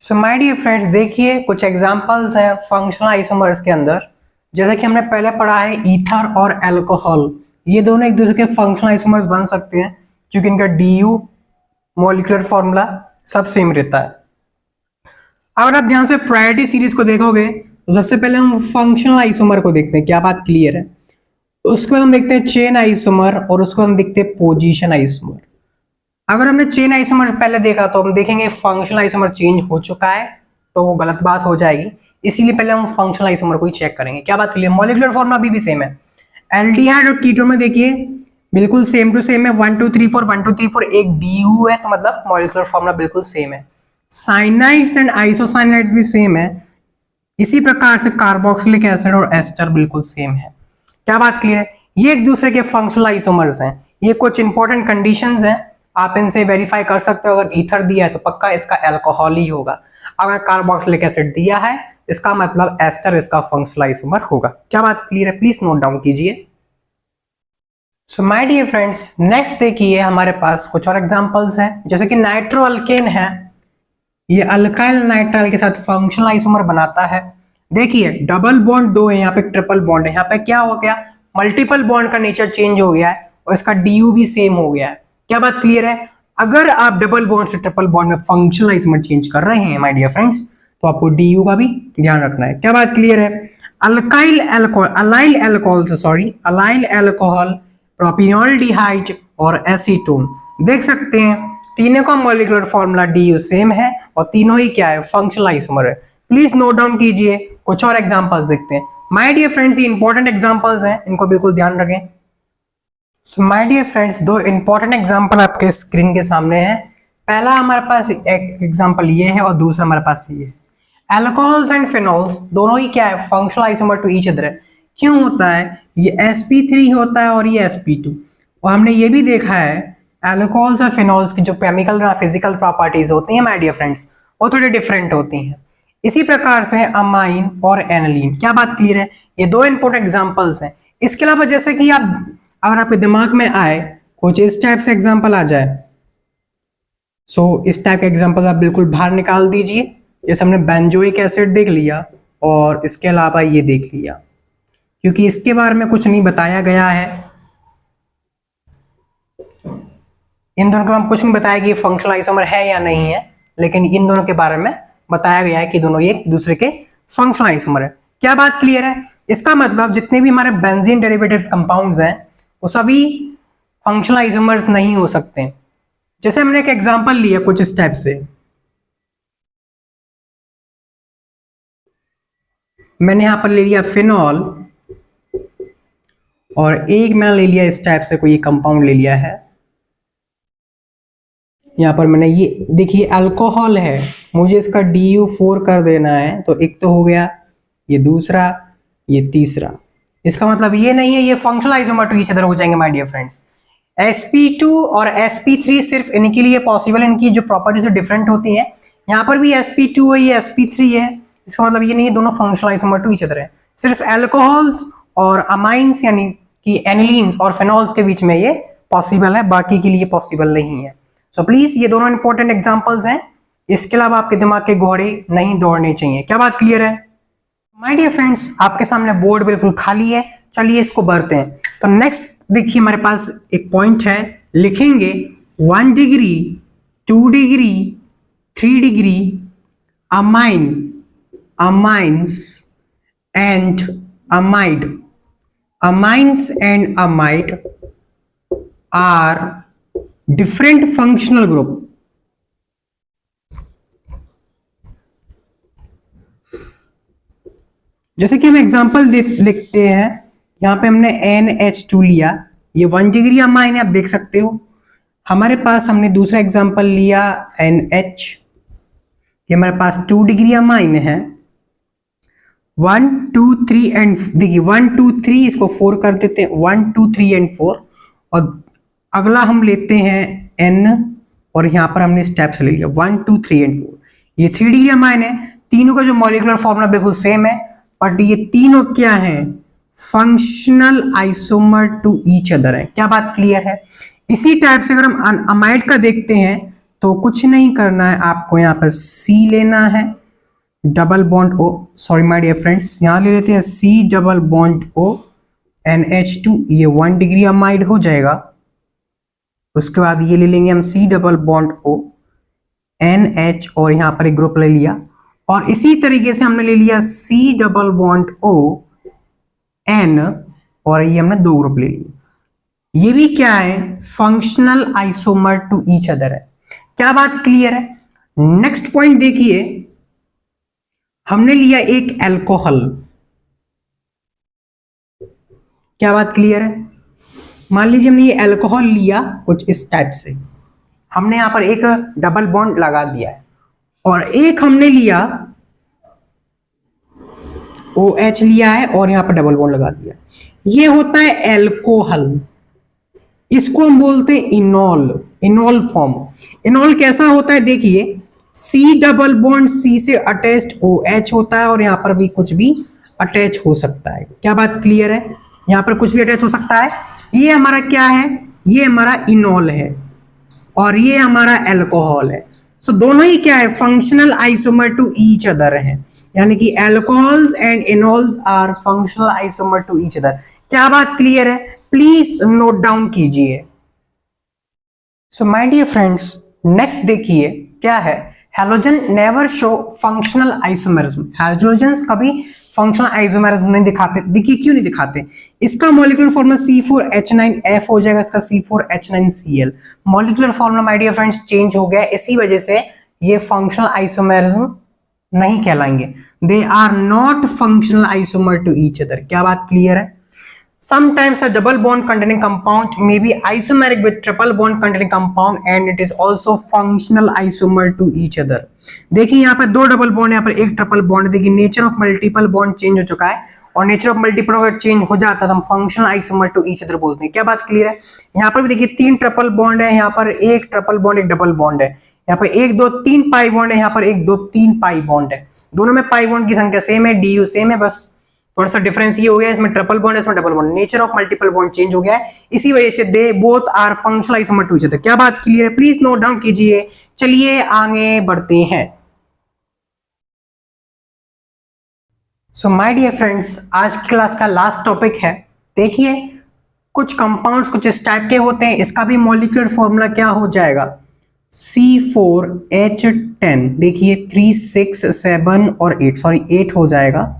सो माय डियर फ्रेंड्स, देखिए कुछ एग्जांपल्स हैं फंक्शनल आइसोमर्स के अंदर। जैसे कि हमने पहले पढ़ा है ईथर और अल्कोहल, ये दोनों एक दूसरे के फंक्शनल आइसोमर्स बन सकते हैं क्योंकि इनका DU मॉलिक्यूलर फॉर्मूला सब सेम रहता है। अगर आप ध्यान से प्रायोरिटी सीरीज को देखोगे तो सबसे पहले हम फंक्शनल आइसोमर को देखते हैं। क्या बात क्लियर है? उसके बाद हम देखते हैं चेन आइसोमर और उसको हम देखते हैं पोजीशन आइसोमर। अगर हमने चेन आइसोमर पहले देखा तो हम देखेंगे फंक्शनल आइसोमर चेंज हो चुका है तो वो गलत बात हो जाएगी, इसीलिए पहले हम फंक्शनल आइसोमर को ही चेक करेंगे। क्या बात क्लियर? मॉलिक्यूलर फॉर्मूला अभी भी सेम है। एल्डिहाइड और कीटोन में देखिए बिल्कुल सेम टू सेम है, 1 2 3 4 1 2 3 4 एक DU है, तो मतलब मॉलिक्यूलर फॉर्मूला बिल्कुल सेम है। साइनाइड्स एंड आइसोसाइनाइड्स भी सेम है। इसी प्रकार से कार्बोक्सिलिक एसिड और एस्टर बिल्कुल सेम है। क्या बात क्लियर है? ये एक दूसरे के फंक्शनल आइसोमर्स हैं। ये कुछ इंपॉर्टेंट कंडीशंस हैं, आप इनसे वेरीफाई कर सकते हो। अगर ईथर दिया है तो पक्का इसका अल्कोहल ही होगा, अगर कार्बोक्सिलिक एसिड दिया है इसका मतलब एस्टर इसका फंक्शनल आइसोमर होगा। क्या बात क्लियर है? प्लीज नोट डाउन कीजिए। So my dear friends, next देखिए हमारे पास कुछ और एग्जांपल्स हैं, जैसे कि नाइट्रो अल्केन है, ये अल्काइल नाइट्राइल के साथ फंक्शनल आइसोमर बनाता है। देखिए डबल बॉन्ड दो है, यहाँ पे ट्रिपल बॉन्ड है, यहाँ पे क्या हो गया, मल्टीपल बॉन्ड का नेचर चेंज हो गया है और इसका डी भी सेम हो गया है। क्या बात क्लियर है? अगर आप डबल बॉन्ड से ट्रिपल बॉन्ड में फंक्शनल आइसोमर चेंज कर रहे हैं माय डियर फ्रेंड्स, तो आपको डी का भी ध्यान रखना है। क्या बात क्लियर है? अल्काइल अल्कोहल, अलाइल अल्कोहल से सॉरी, अलाइल अल्कोहल, प्रोपिनॉल्डिहाइड और एसीटोन, देख सकते हैं तीनों का मॉलिक्यूलर फॉर्मूला डी सेम है और तीनों ही क्या है, फंक्शनल आइसोमर है। प्लीज नोट डाउन कीजिए, कुछ और एग्जांपल्स देखते हैं। माय डियर फ्रेंड्स, ये इंपॉर्टेंट एग्जांपल्स हैं, इनको बिल्कुल ध्यान रखें। सो माय डियर फ्रेंड्स, दो इंपॉर्टेंट एग्जांपल आपके स्क्रीन के सामने है। पहला हमारे पास एक एग्जांपल ये है और दूसरा हमारे पास ये है। अल्कोहल्स एंड फिनॉल्स दोनों ही क्या है, functional isomer to each other है। क्यों होता है? ये sp3 होता है और ये sp2, और हमने ये भी देखा है अल्कोहल्स और फिनॉल्स की जो केमिकल या फिजिकल प्रॉपर्टीज होती हैं माय डियर फ्रेंड्स, वो थोड़ी डिफरेंट होती हैं। इसी प्रकार से अमाइन और एनिलीन। क्या बात क्लियर है? ये दो इंपॉर्टेंट एग्जांपल्स हैं। इसके अलावा जैसे कि आप, अगर आपके दिमाग में आए कुछ इस टाइप से एग्जांपल आ जाए, सो इस टाइप के एग्जांपल आप बिल्कुल बाहर निकाल दीजिए। जैसे हमने बेंजोइक एसिड देख लिया और इसके अलावा ये देख लिया, क्योंकि इसके बारे में कुछ नहीं बताया गया है, इन दोनों के बारे में कुछ नहीं बताया कि ये फंक्शनल आइसोमर है या नहीं है, लेकिन इन दोनों के बारे में बताया गया है कि दोनों एक दूसरे के फंक्शनल आइसोमर है। क्या बात क्लियर है? इसका मतलब जितने भी हमारे बेंजीन डेरिवेटिव्स कंपाउंड्स हैं वो सभी फंक्शनल आइसोमर्स नहीं हो सकते। जैसे हमने एक एग्जांपल लिया कुछ इस टाइप से, मैंने यहां पर ले लिया फिनॉल और एक मैंने ले लिया इस टाइप से कोई कंपाउंड ले लिया है। यहाँ पर मैंने ये देखिए अल्कोहल है, मुझे इसका DU4 कर देना है, तो एक तो हो गया, ये दूसरा, ये तीसरा। इसका मतलब ये नहीं है ये functional isomer to each other हो जाएंगे माय डियर फ्रेंड्स। sp2 और sp3 सिर्फ इनके लिए पॉसिबल, इनकी जो प्रॉपर्टीज डिफरेंट होती हैं। यहाँ पर भी sp2 है, ये sp3 है, इसका मतलब ये नहीं है दोनों functional isomer to each other है। सिर्फ अल्कोहल्स और अमाइंस यानी कि एनिलीन्स और फिनॉल्स के बीच में ये पॉसिबल है, बाकी के लिए पॉसिबल नहीं है। सो प्लीज ये दोनों इंपॉर्टेंट एग्जांपल्स हैं, इसके अलावा आपके दिमाग के घोड़े नहीं दौड़ने चाहिए। क्या बात क्लियर है? माय डियर फ्रेंड्स, आपके सामने बोर्ड बिल्कुल खाली है, चलिए इसको भरते हैं। तो नेक्स्ट देखिए हमारे पास एक पॉइंट है, लिखेंगे 1 degree 2 degree 3 degree amine, amines and amide, amines and amide are different functional group. जैसे कि हम एग्जांपल लिखते हैं, यहां पे हमने NH2 लिया, ये 1 डिग्री अमाइन है, आप देख सकते हो। हमारे पास हमने दूसरा एग्जांपल लिया NH, ये हमारे पास 2 डिग्री अमाइन है। 1 2 3 एंड देखिए 1 2 3, इसको 4 कर देते हैं, 1 2 3 एंड 4। और अगला हम लेते हैं N, और यहां पर हमने स्टेप से ले लिया 1 2 3 एंड 4। ये 3 डिग्री अमाइन है, तीनों का जो मॉलिक्यूलर फॉर्मूला बिल्कुल सेम है, बट ये तीनों क्या है, functional isomer to each other है। क्या बात क्लियर है? इसी टाइप से अगर हम अमाइड का देखते हैं तो कुछ नहीं करना है, आपको यहाँ पर C लेना है, double bond O, sorry my dear friends, यहाँ ले लेते हैं C double bond O NH2, ये 1 डिग्री अमाइड हो जाएगा। उसके बाद ये ले लेंगे हम C double bond O NH, और यहाँ पर एक ग्रुप ले लिया, और इसी तरीके से हमने ले लिया C double bond O N, और ये हमने 2 ग्रुप ले लिए। ये भी क्या है, functional isomer to each other है। क्या बात क्लियर है? नेक्स्ट पॉइंट देखिए, हमने लिया एक अल्कोहल। क्या बात क्लियर है? मान लीजिए हमने ये अल्कोहल लिया कुछ इस टाइप से, हमने यहां पर एक डबल बॉन्ड लगा दिया है, और एक हमने लिया OH लिया है और यहां पर डबल बॉन्ड लगा दिया। ये होता है अल्कोहल, इसको हम बोलते हैं इनॉल, इनॉल फॉर्म। इनॉल कैसा होता है, देखिए C डबल बॉन्ड C से अटैच्ड OH होता है, और यहां पर भी कुछ भी अटैच हो सकता है। क्या बात क्लियर है? यहां पर कुछ भी अटैच हो सकता है। ये हमारा क्या है, ये हमारा इनॉल है और ये हमारा अल्कोहल है। सो दोनों ही क्या है, functional isomer to each other है। यानी कि alcohols and enols are functional isomer to each other. क्या बात क्लियर है? प्लीज नोट डाउन कीजिए। So my dear friends, next देखिए क्या है, halogen never show functional isomerism. Halogens कभी फंक्शनल आइसोमेरिज्म नहीं दिखाते। देखिए क्यों नहीं दिखाते, इसका मॉलिक्यूलर फॉर्मूला C4H9F हो जाएगा, इसका C4H9Cl। Molecular formula my dear friends change हो गया, इसी वजह से ये फंक्शनल आइसोमेरिज्म नहीं कहलाएंगे। They are not functional isomer to each other. क्या बात क्लियर है? Sometimes a double bond containing compound may be isomeric with triple bond containing compound and it is also functional isomer to each other। देखिए यहाँ पर दो double bond, यहाँ पर एक ट्रिपल बॉन्ड। देखिए nature of multiple bond change हो चुका है, और नेचर ऑफ मल्टीपल अगर चेंज हो जाता है तो हम functional isomer to each other बोलते हैं। क्या बात क्लियर है? यहाँ पर भी देखिए तीन ट्रिपल बॉन्ड है, यहाँ पर एक ट्रिपल बॉन्ड एक डबल बॉन्ड है, यहाँ पर एक दो तीन पाई बॉन्ड है, यहाँ पर एक दो तीन पाई बॉन्ड है। दोनों में पाई बॉन्ड की संख्या सेम है, डी यू सेम है, बस थोड़ा सा डिफरेंस ये हो गया, इसमें ट्रिपल बॉन्ड है, इसमें double bond. Nature of multiple bond change हो गया है, इसी वजह से they both are functional isomer to each other. क्या बात क्लियर है? प्लीज नोट डाउन कीजिए। चलिए आगे बढ़ते हैं। सो माय डियर फ्रेंड्स, आज की क्लास का लास्ट टॉपिक है। देखिए कुछ कंपाउंड्स कुछ इस टाइप के होते हैं, इसका भी मॉलिक्यूलर फॉर्मूला क्या हो जाएगा, C4H10। देखिए 3 6 7 और 8, सॉरी 8 हो जाएगा,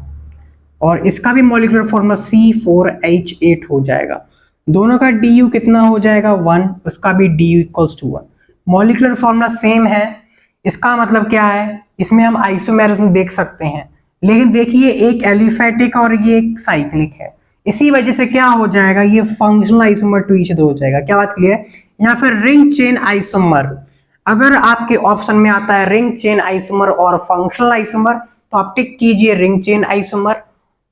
और इसका भी मॉलिक्यूलर फॉर्मूला C4H8 हो जाएगा। दोनों का DU कितना हो जाएगा 1, उसका भी DU equals to 1। Molecular formula same है, इसका मतलब क्या है, इसमें हम आइसोमेरिज्म देख सकते हैं, लेकिन देखिए एक एलिफैटिक और ये एक साइक्लिक है, इसी वजह से क्या हो जाएगा, ये functional isomer to each other हो जाएगा। क्या बात क्लियर है? या फिर रिंग चेन आइसोमर, अगर आपके ऑप्शन में आता है रिंग चेन आइसोमर और फंक्शनल आइसोमर तो आप टिक कीजिए रिंग चेन आइसोमर,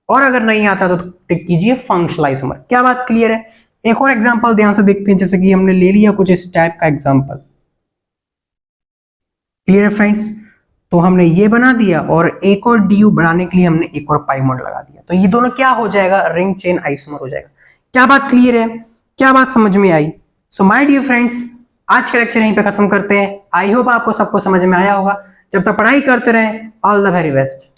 और अगर नहीं आता तो टिक कीजिए फंक्शनल आइसोमर। क्या बात क्लियर है? एक और एग्जांपल ध्यान से देखते हैं, जैसे कि हमने ले लिया कुछ इस टाइप का एग्जांपल। क्लियर है फ्रेंड्स? तो हमने ये बना दिया, और एक और DU बनाने के लिए हमने एक और पाई बॉन्ड लगा दिया, तो ये दोनों क्या हो जाएगा, रिंग चेन आइसोमर हो जाएगा। क्या बात क्लियर है? क्या बात समझ में आई? सो माय डियर फ्रेंड्स, आज का लेक्चर यहीं पे खत्म करते हैं। आई होप आपको सबको समझ में आया होगा। जब तक पढ़ाई करते रहें, ऑल द वेरी बेस्ट।